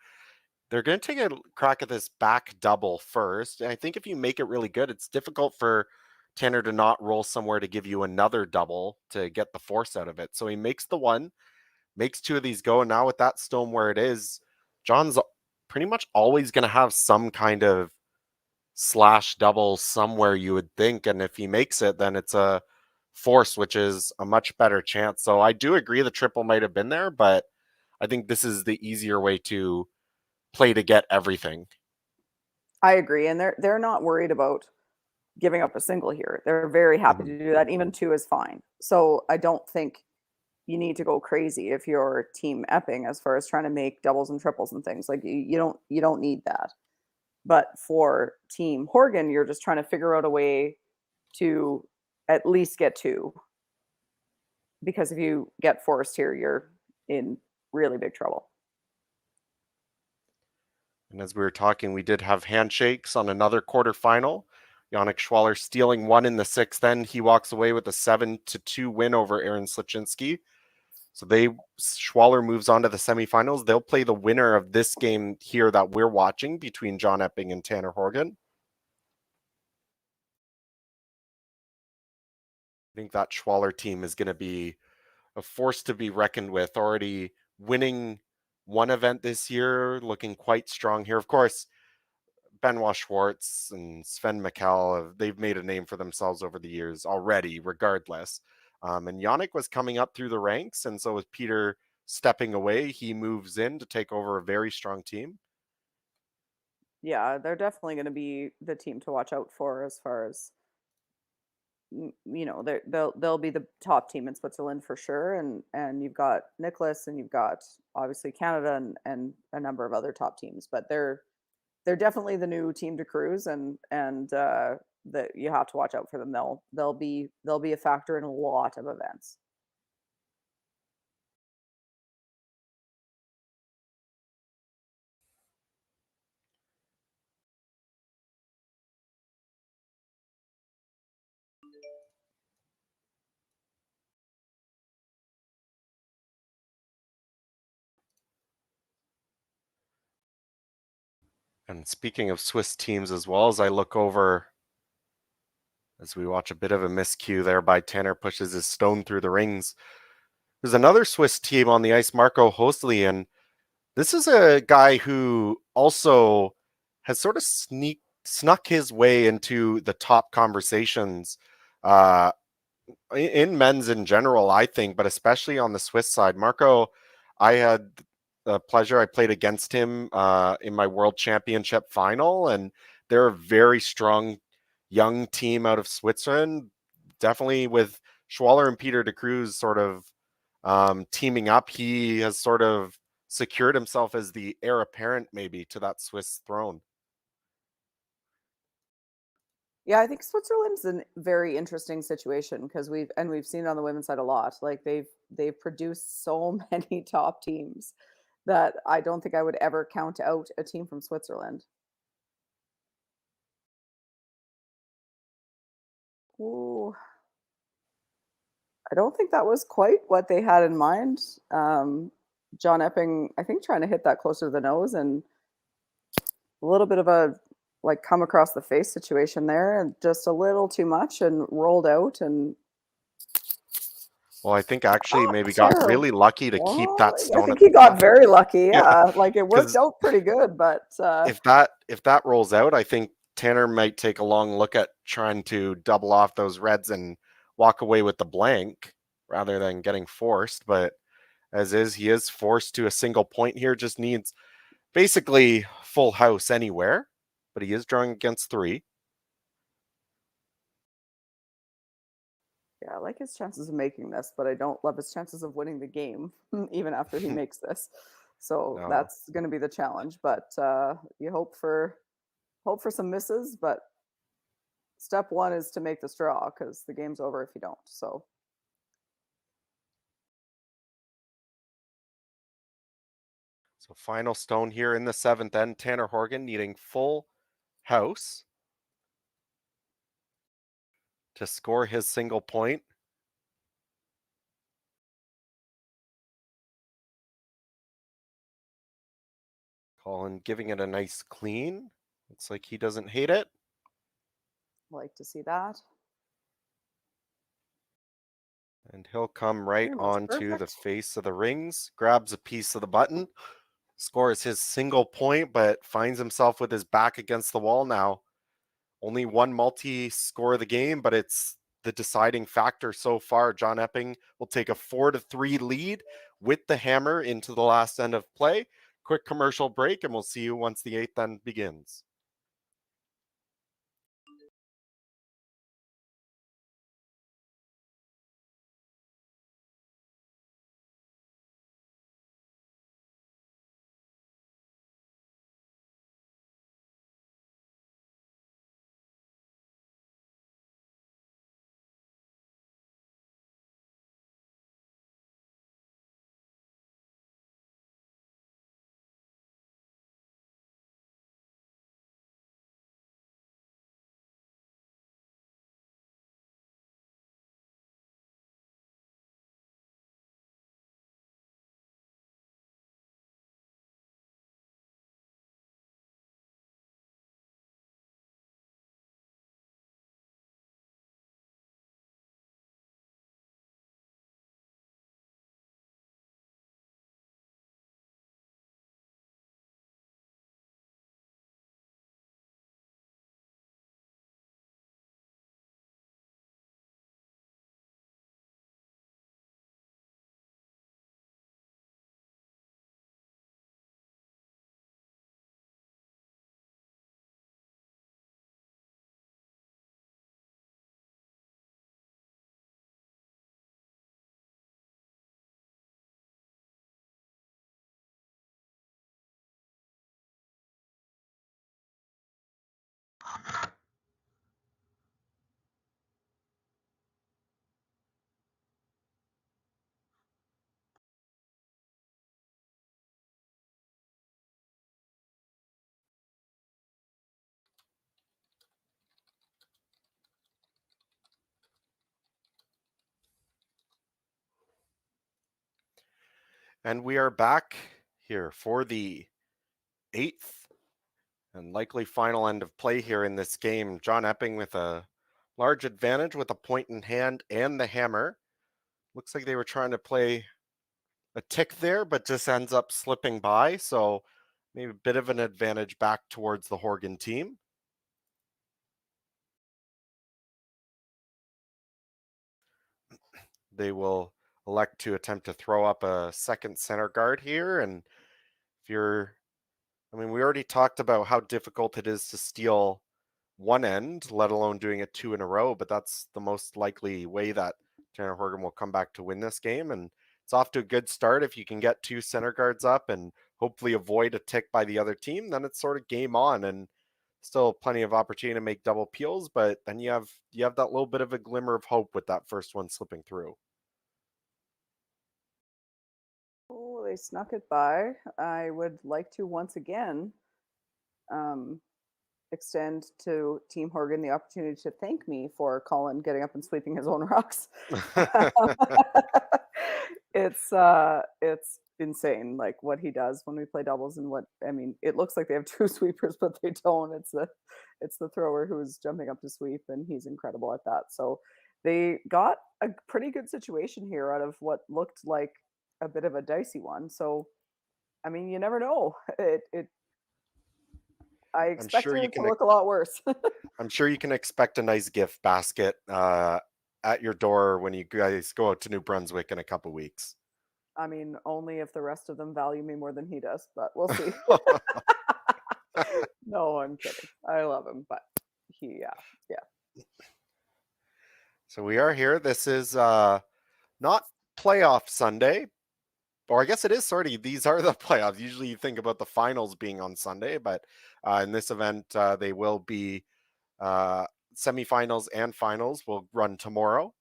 They're going to take a crack at this back double first. And I think if you make it really good, it's difficult for Tanner to not roll somewhere to give you another double to get the force out of it. So he makes the 1, makes 2 of these go. And now with that stone where it is, John's pretty much always going to have some kind of slash double somewhere, you would think. And if he makes it, then it's a force, which is a much better chance. So I do agree the triple might have been there, but I think this is the easier way to play to get everything. I agree, and they're not worried about giving up a single here. They're very happy to do that. Even 2 is fine. So I don't think you need to go crazy if you're team Epping as far as trying to make doubles and triples and things. Like you don't need that. But for team Horgan, you're just trying to figure out a way to at least get 2. Because if you get forced here, you're in really big trouble. And as we were talking, we did have handshakes on another quarterfinal. Yannick Schwaller stealing 1 in the 6th end. He walks away with a 7-2 win over Aaron Slichinski. So Schwaller moves on to the semifinals. They'll play the winner of this game here that we're watching between John Epping and Tanner Horgan. I think that Schwaller team is going to be a force to be reckoned with, already winning 1 event this year, looking quite strong here. Of course, Benoit Schwartz and Sven Mikkel, they've made a name for themselves over the years already, regardless. And Yannick was coming up through the ranks, and so with Peter stepping away, he moves in to take over a very strong team. Yeah, they're definitely going to be the team to watch out for as far as they'll be the top team in Switzerland for sure, and you've got Nicholas and you've got obviously Canada and a number of other top teams, but they're definitely the new team to cruise, and that you have to watch out for them. They'll be a factor in a lot of events. And speaking of Swiss teams as well, as I look over, as we watch a bit of a miscue there by Tanner, pushes his stone through the rings. There's another Swiss team on the ice, Marco Hostli, and this is a guy who also has sort of snuck his way into the top conversations in men's in general, I think, but especially on the Swiss side. Marco, I had the pleasure, I played against him in my World Championship final, and they're a very strong young team out of Switzerland. Definitely with Schwaller and Peter de Cruz sort of teaming up, he has sort of secured himself as the heir apparent maybe to that Swiss throne. Yeah, I think Switzerland's a very interesting situation because we've seen it on the women's side a lot. Like they've produced so many top teams that I don't think I would ever count out a team from Switzerland. Ooh, I don't think that was quite what they had in mind. John Epping, I think, trying to hit that closer to the nose, and a little bit of a like come across the face situation there, and just a little too much and rolled out. And Well, I think actually maybe got really lucky to keep that stone. I think he got very lucky. Yeah, like it worked 'cause out pretty good. But if that rolls out, I think Tanner might take a long look at trying to double off those reds and walk away with the blank rather than getting forced. But as is, he is forced to a single point here. Just needs basically full house anywhere, but he is drawing against 3. Yeah, I like his chances of making this, but I don't love his chances of winning the game, even after he makes this. So No. that's going to be the challenge. But you hope for some misses. But step one is to make the straw because the game's over if you don't. So So final stone here in the 7th end. Tanner Horgan needing full house to score his single point. Colin giving it a nice clean. Looks like he doesn't hate it. like to see that. And he'll come right Almost onto the perfect. face of the rings, grabs a piece of the button, scores his single point, but finds himself with his back against the wall now. Only one multi score of the game, but it's the deciding factor so far. John Epping will take a 4-3 lead with the hammer into the last end of play. Quick commercial break, and we'll see you once the 8th end begins. And we are back here for the 8th and likely final end of play here in this game. John Epping with a large advantage with a point in hand and the hammer. Looks like they were trying to play a tick there, but just ends up slipping by. So maybe a bit of an advantage back towards the Horgan team. They will elect to attempt to throw up a second center guard here. And if you're, I mean, we already talked about how difficult it is to steal one end, let alone doing it 2 in a row, but that's the most likely way that Tanner Horgan will come back to win this game. And it's off to a good start. If you can get 2 center guards up and hopefully avoid a tick by the other team, then it's sort of game on, and still plenty of opportunity to make double peels, but then you have that little bit of a glimmer of hope with that first one slipping through. Oh, they snuck it by. I would like to once again um, extend to Team Horgan the opportunity to thank me for Colin getting up and sweeping his own rocks. It's insane, like what he does when we play doubles, and what I mean. It looks like they have 2 sweepers, but they don't. It's the thrower who's jumping up to sweep, and he's incredible at that. So they got a pretty good situation here out of what looked like a bit of a dicey one. So I mean, you never know. I I'm sure expected you it to can look a lot worse. I'm sure you can expect a nice gift basket at your door when you guys go out to New Brunswick in a couple weeks. I mean, only if the rest of them value me more than he does, but we'll see. No, I'm kidding. I love him, but he, yeah. So we are here. This is not playoff Sunday, or I guess it is sort of. These are the playoffs. Usually you think about the finals being on Sunday, but in this event, they will be uh, semifinals and finals will run tomorrow.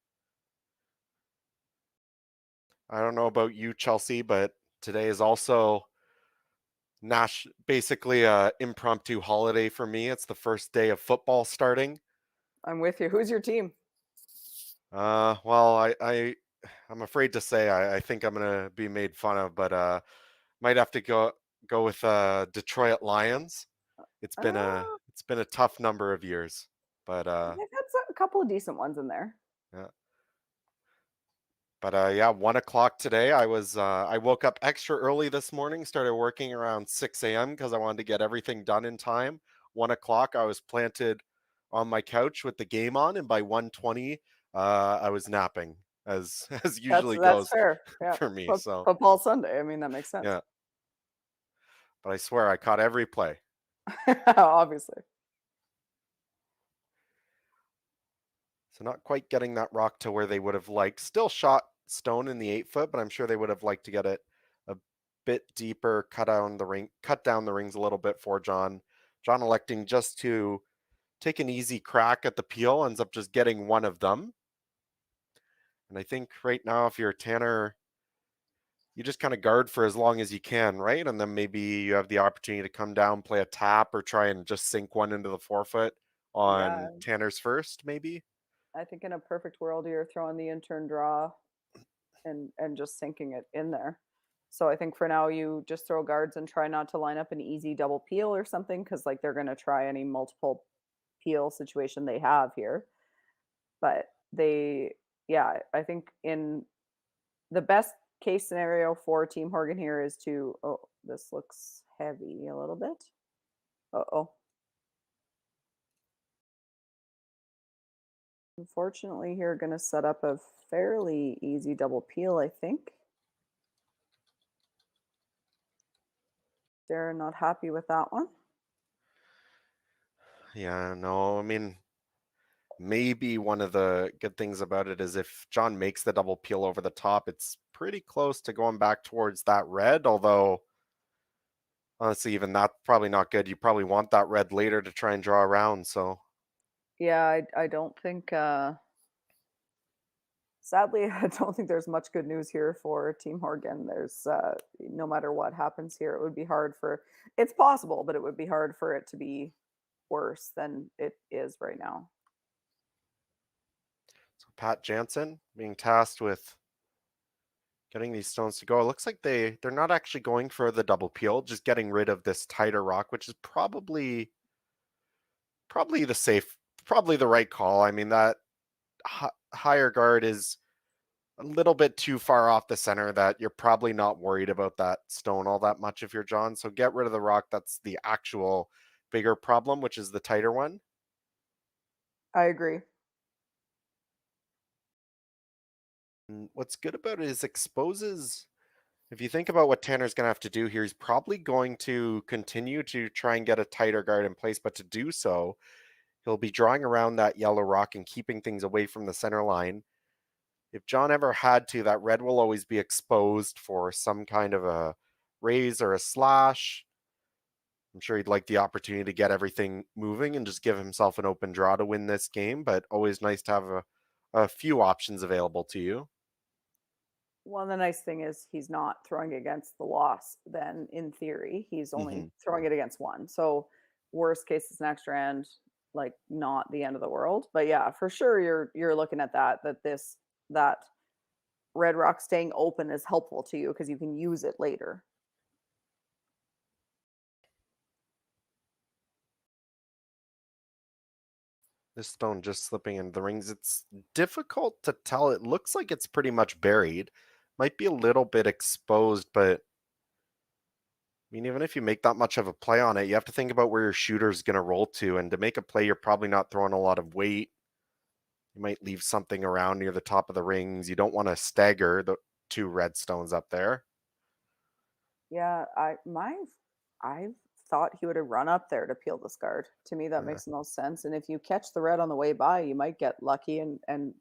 I don't know about you, Chelsea, but today is also basically a impromptu holiday for me. It's the first day of football starting. I'm with you. Who's your team? Well, I'm afraid to say I think I'm gonna be made fun of, but might have to go with Detroit Lions. Uh, It's been a tough number of years, but they've had a couple of decent ones in there. yeah. But yeah, 1 o'clock today. I woke up extra early this morning, started working around 6 a.m. because I wanted to get everything done in time. 1 o'clock, I was planted on my couch with the game on, and by 1:20, I was napping, as as usually That's goes fair. Yeah. for me. So Football Sunday. I mean, that makes sense. yeah, but I swear I caught every play. Obviously. So not quite getting that rock to where they would have liked. Still shot stone in the 8 foot, but I'm sure they would have liked to get it a bit deeper, cut down the rings a little bit for John. John electing just to take an easy crack at the peel, ends up just getting one of them. And I think right now, if you're Tanner, you just kind of guard for as long as you can, right? And then maybe you have the opportunity to come down, play a tap, or try and just sink one into the 4 foot on Yeah. Tanner's first, maybe. I think in a perfect world, you're throwing the intern draw and just sinking it in there. So I think for now you just throw guards and try not to line up an easy double peel or something because like they're going to try any multiple peel situation they have here. But yeah, I think in the best case scenario for Team Horgan here is to, oh, this looks heavy a little bit. Uh-oh. Unfortunately, here going to set up a fairly easy double peel, I think. They're not happy with that one. Yeah, no, I mean, maybe one of the good things about it is if John makes the double peel over the top, it's pretty close to going back towards that red, although honestly, even that's probably not good. You probably want that red later to try and draw around, so Yeah, I don't think sadly I don't think there's much good news here for Team Horgan. There's no matter what happens here, it would be hard for it's possible, but it would be hard for it to be worse than it is right now. Pat Jansen being tasked with getting these stones to go. It looks like they're not actually going for the double peel, just getting rid of this tighter rock, which is probably the safe, probably the right call. I mean, that higher guard is a little bit too far off the center that you're probably not worried about that stone all that much if you're John. So get rid of the rock. That's the actual bigger problem, which is the tighter one. I agree. And what's good about it is exposes. If you think about what Tanner's going to have to do here, he's probably going to continue to try and get a tighter guard in place, but to do so, he'll be drawing around that yellow rock and keeping things away from the center line. If John ever had to, that red will always be exposed for some kind of a raise or a slash. I'm sure he'd like the opportunity to get everything moving and just give himself an open draw to win this game, but always nice to have a few options available to you. Well, the nice thing is he's not throwing against the loss. Then, in theory, he's only Hmm. throwing it against one. So, worst case is an extra end, like not the end of the world. But yeah, for sure, you're looking at that red rock staying open is helpful to you because you can use it later. This stone just slipping into the rings. It's difficult to tell. It looks like it's pretty much buried. Might be a little bit exposed, but I mean, even if you make that much of a play on it, you have to think about where your shooter's going to roll to. And to make a play, you're probably not throwing a lot of weight. You might leave something around near the top of the rings. You don't want to stagger the two red stones up there. Yeah, I thought he would have run up there to peel this guard. To me, that Uh, makes the most sense. And if you catch the red on the way by, you might get lucky and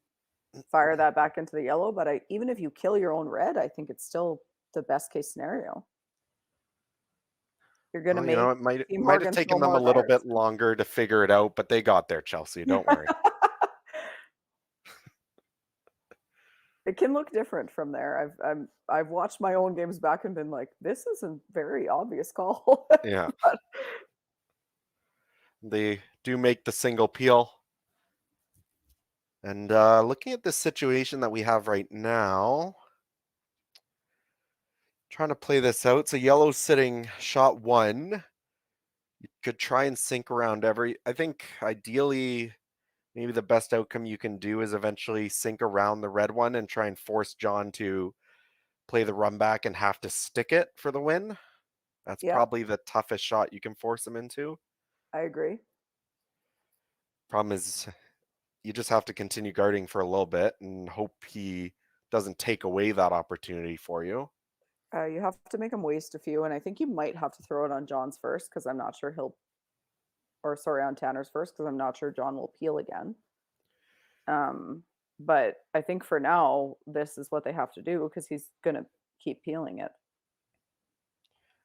fire that back into the yellow. But even if you kill your own red, I think it's still the best case scenario. You're going to Well, you know, make it might Team might have Horgan throw taken them more a little bit cards. longer to figure it out, but they got there, Chelsea. Don't worry. It can look different from there. I've watched my own games back and been like, this is a very obvious call. Yeah, But they do make the single peel. And looking at the situation that we have right now, trying to play this out. So yellow's sitting shot 1. You could try and sink around I think ideally, maybe the best outcome you can do is eventually sink around the red one and try and force John to play the run back and have to stick it for the win. That's yeah, probably the toughest shot you can force him into. I agree. Problem is, you just have to continue guarding for a little bit and hope he doesn't take away that opportunity for you. You have to make him waste a few, and I think you might have to throw it on John's first because I'm not sure or sorry, on Tanner's first because I'm not sure John will peel again. But I think for now, this is what they have to do because he's gonna keep peeling it.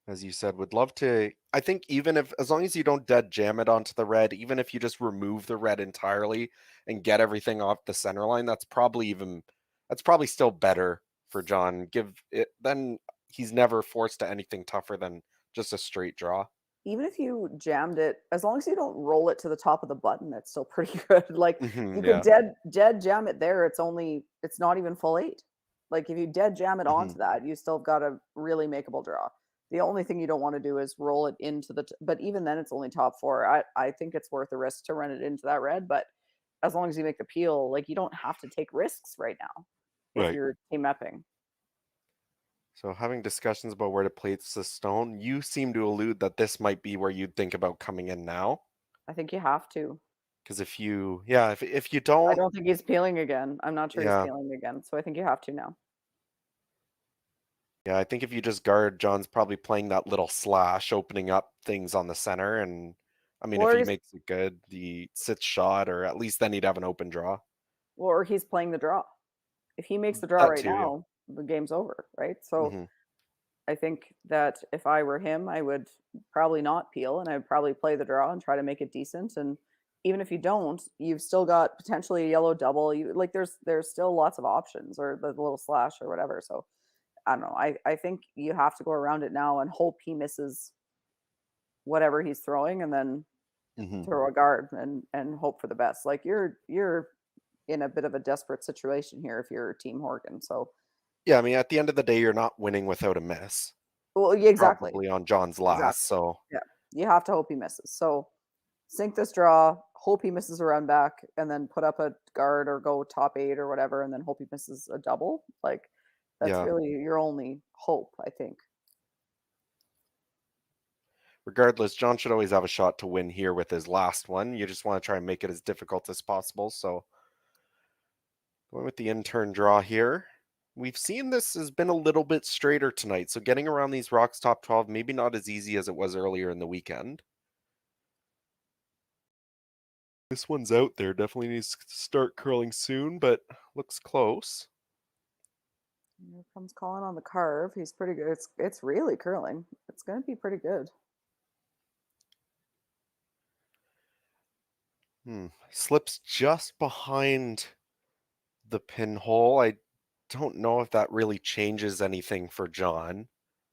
As you said, would love to. I think even if, as long as you don't dead jam it onto the red, even if you just remove the red entirely and get everything off the center line, that's probably still better for John. Give it, then he's never forced to anything tougher than just a straight draw. Even if you jammed it, as long as you don't roll it to the top of the button, it's still pretty good. Like you could Yeah. dead jam it there. It's not even full 8. Like if you dead jam it onto that, you still got a really makeable draw. The only thing you don't want to do is roll it into but even then it's only top 4. I think it's worth the risk to run it into that red, but as long as you make the peel, like you don't have to take risks right now if Right. you're team Epping. So having discussions about where to place the stone, you seem to allude that this might be where you'd think about coming in now. I think you have to. Because if you I don't, don't think he's peeling again. I'm not sure he's yeah, peeling again, so I think you have to now. yeah, I think if you just guard, John's probably playing that little slash, opening up things on the center. And I mean, if Or he he's makes it good, the sits shot, or at least then he'd have an open draw. or he's playing the draw. If he makes the draw That right too, yeah. now, the game's over, right? So Hmm. I think that if I were him, I would probably not peel and I'd probably play the draw and try to make it decent. And even if you don't, you've still got potentially a yellow double. You like there's still lots of options or the little slash or whatever. So I don't know. I think you have to go around it now and hope he misses whatever he's throwing and then Hmm. throw a guard and hope for the best. Like you're in a bit of a desperate situation here if you're Team Horgan. So Yeah, I mean, at the end of the day, you're not winning without a miss. well, yeah, exactly. Probably on John's last, Exactly. so Yeah. You have to hope he misses. So sink this draw, hope he misses a run back, and then put up a guard or go top 8 or whatever, and then hope he misses a double. Like that's yeah. really your only hope, I think. Regardless, John should always have a shot to win here with his last one. You just want to try and make it as difficult as possible. So going with the intern draw here. We've seen this has been a little bit straighter tonight, so getting around these rocks top 12, maybe not as easy as it was earlier in the weekend. This one's out there, definitely needs to start curling soon, but looks close. Here comes Colin on the carve. He's pretty good. It's really curling. It's going to be pretty good. Slips just behind the pinhole. I don't know if that really changes anything for John.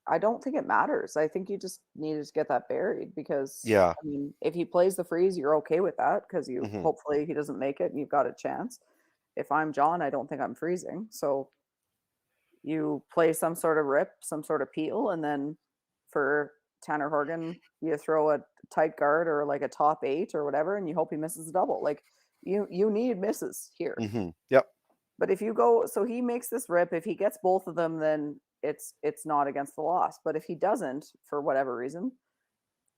I don't think it matters. I think you just needed to get that buried because Yeah. I mean, if he plays the freeze, you're okay with that because you Hmm. hopefully he doesn't make it and you've got a chance. If I'm John, I don't think I'm freezing. So you play some sort of rip, some sort of peel, and then for Tanner Horgan, you throw a tight guard or like a top 8 or whatever, and you hope he misses a double. Like you need misses here. Yep. But if you go, so he makes this rip. If he gets both of them, then it's not against the loss. But if he doesn't, for whatever reason,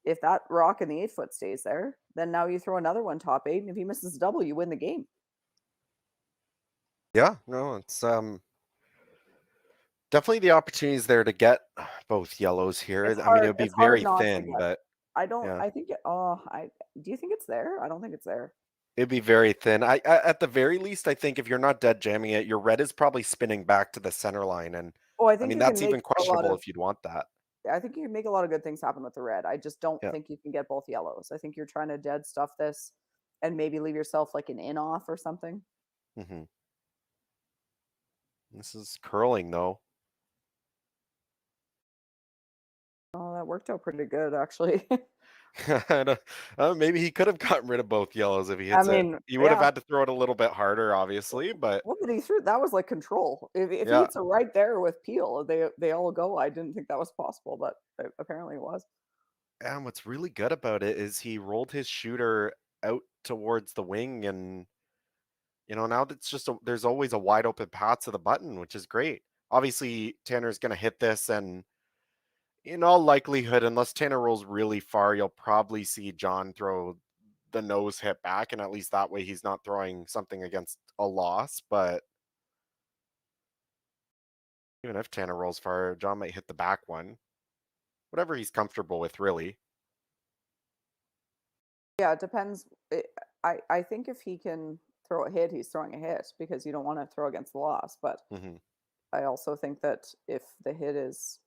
if that rock in the 8 foot stays there, then now you throw another one top 8, and if he misses a double, you win the game. Yeah, no, it's definitely the opportunities there to get both yellows here. I mean, it would be It's hard very not to thin, get. but I don't. yeah. I think. Oh, I do you think it's there? I don't think it's there. It'd be very thin. At the very least, I think if you're not dead jamming it, your red is probably spinning back to the center line, and Oh, I I think mean you can that's make even a lot questionable of if you'd want that. I think you can make a lot of good things happen with the red. I just don't Yeah. think you can get both yellows. I think you're trying to dead stuff this and maybe leave yourself like an in off or something. Hmm. This is curling though. Oh, that worked out pretty good actually. I don't- Maybe he could have gotten rid of both yellows if he I hits it. mean, He would have yeah. had to throw it a little bit harder, obviously, but What did he threw? That was like control. If he yeah. hits it right there with Peel, they all go. I didn't think that was possible, but apparently it was. And what's really good about it is he rolled his shooter out towards the wing, and now that's just there's always a wide open path to the button, which is great. Obviously, Tanner's going to hit this, and in all likelihood, unless Tanner rolls really far, you'll probably see John throw the nose hit back, and at least that way he's not throwing something against a loss. But even if Tanner rolls far, John might hit the back one. Whatever he's comfortable with, really. Yeah, it depends. I think if he can throw a hit, he's throwing a hit because you don't want to throw against the loss. But Hmm. I also think that if the hit is,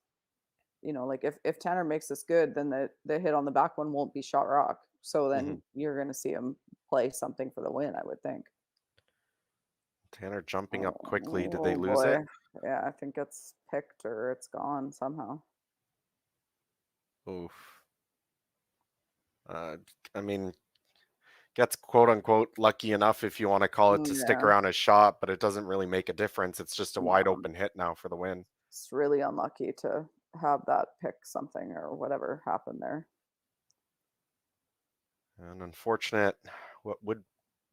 like if Tanner makes this good, then the hit on the back one won't be shot rock. So Hmm. then you're going to see him play something for the win, I would think. Tanner jumping up quickly. Did they Oh lose it? boy. Yeah, I think it's picked or it's gone somehow. Oof. Uh, I mean, gets quote unquote lucky enough, if you want to call it, to stick Yeah, around his shot, but it doesn't really make a difference. It's just a wide no, open hit now for the win. it's really unlucky to have that pick something or whatever happened there. An unfortunate, what would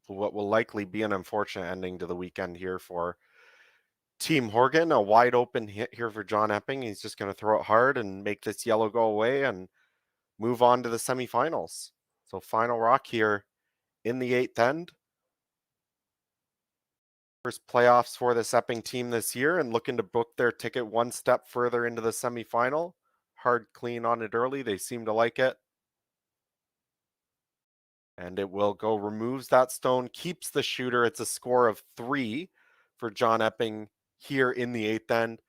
what will likely be an unfortunate ending to the weekend here for Team Horgan. A wide open hit here for John Epping. He's just going to throw it hard and make this yellow go away and move on to the semifinals. So final rock here in the eighth end. First playoffs for this Epping team this year, and looking to book their ticket one step further into the semifinal. Hard clean on it early. They seem to like it. And it will go, removes that stone, keeps the shooter. It's a score of 3 for John Epping here in the eighth end.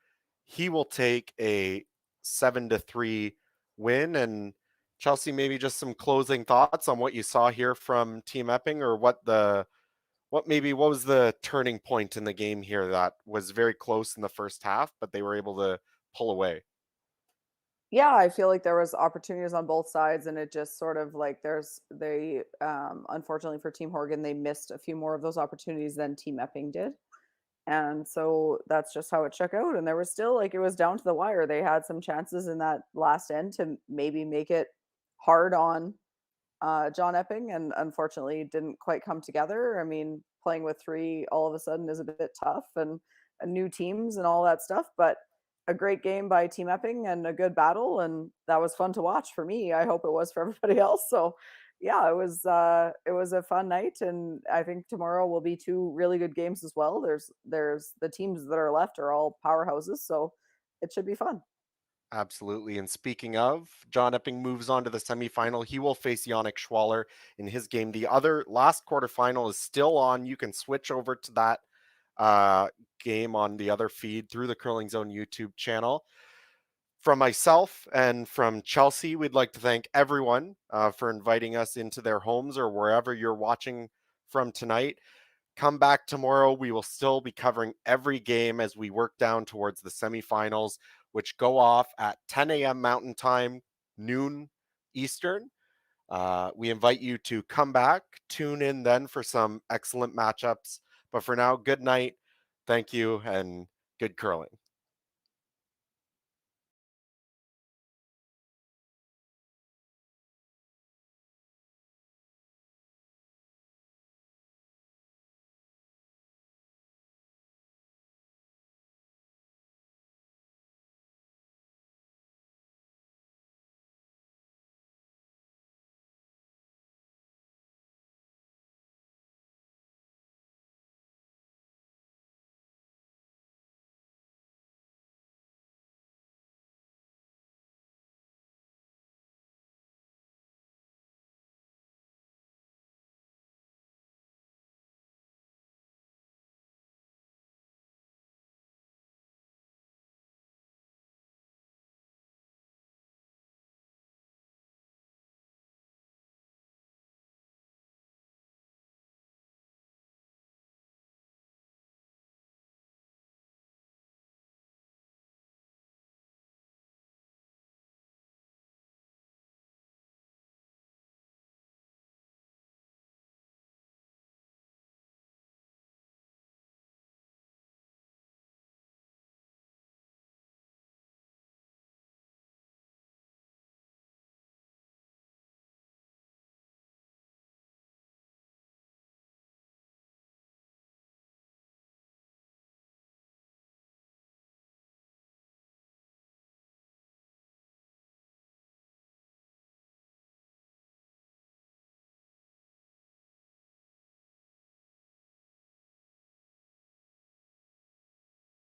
He will take a 7-3 win. And Chelsea, maybe just some closing thoughts on what you saw here from Team Epping, or what was the turning point in the game here that was very close in the first half, but they were able to pull away. Yeah, I feel like there was opportunities on both sides, and it just sort of like they unfortunately for Team Horgan, they missed a few more of those opportunities than Team Epping did. And so that's just how it shook out. And there was still like it was down to the wire. They had some chances in that last end to maybe make it hard on John Epping, and unfortunately didn't quite come together. I mean, playing with three all of a sudden is a bit tough, and new teams and all that stuff. But a great game by Team Epping and a good battle, and that was fun to watch for me. I hope it was for everybody else. So, yeah, it was a fun night, and I think tomorrow will be two really good games as well. There's the teams that are left are all powerhouses, so it should be fun. Absolutely. And speaking of, John Epping moves on to the semifinal. He will face Yannick Schwaller in his game. The other last quarterfinal is still on. You can switch over to that uh, game on the other feed through the Curling Zone YouTube channel. From myself and from Chelsea, we'd like to thank everyone for inviting us into their homes or wherever you're watching from tonight. Come back tomorrow. We will still be covering every game as we work down towards the semifinals, which go off at 10 a.m. Mountain Time, noon Eastern. We invite you to come back, tune in then for some excellent matchups. But for now, good night. Thank you and good curling.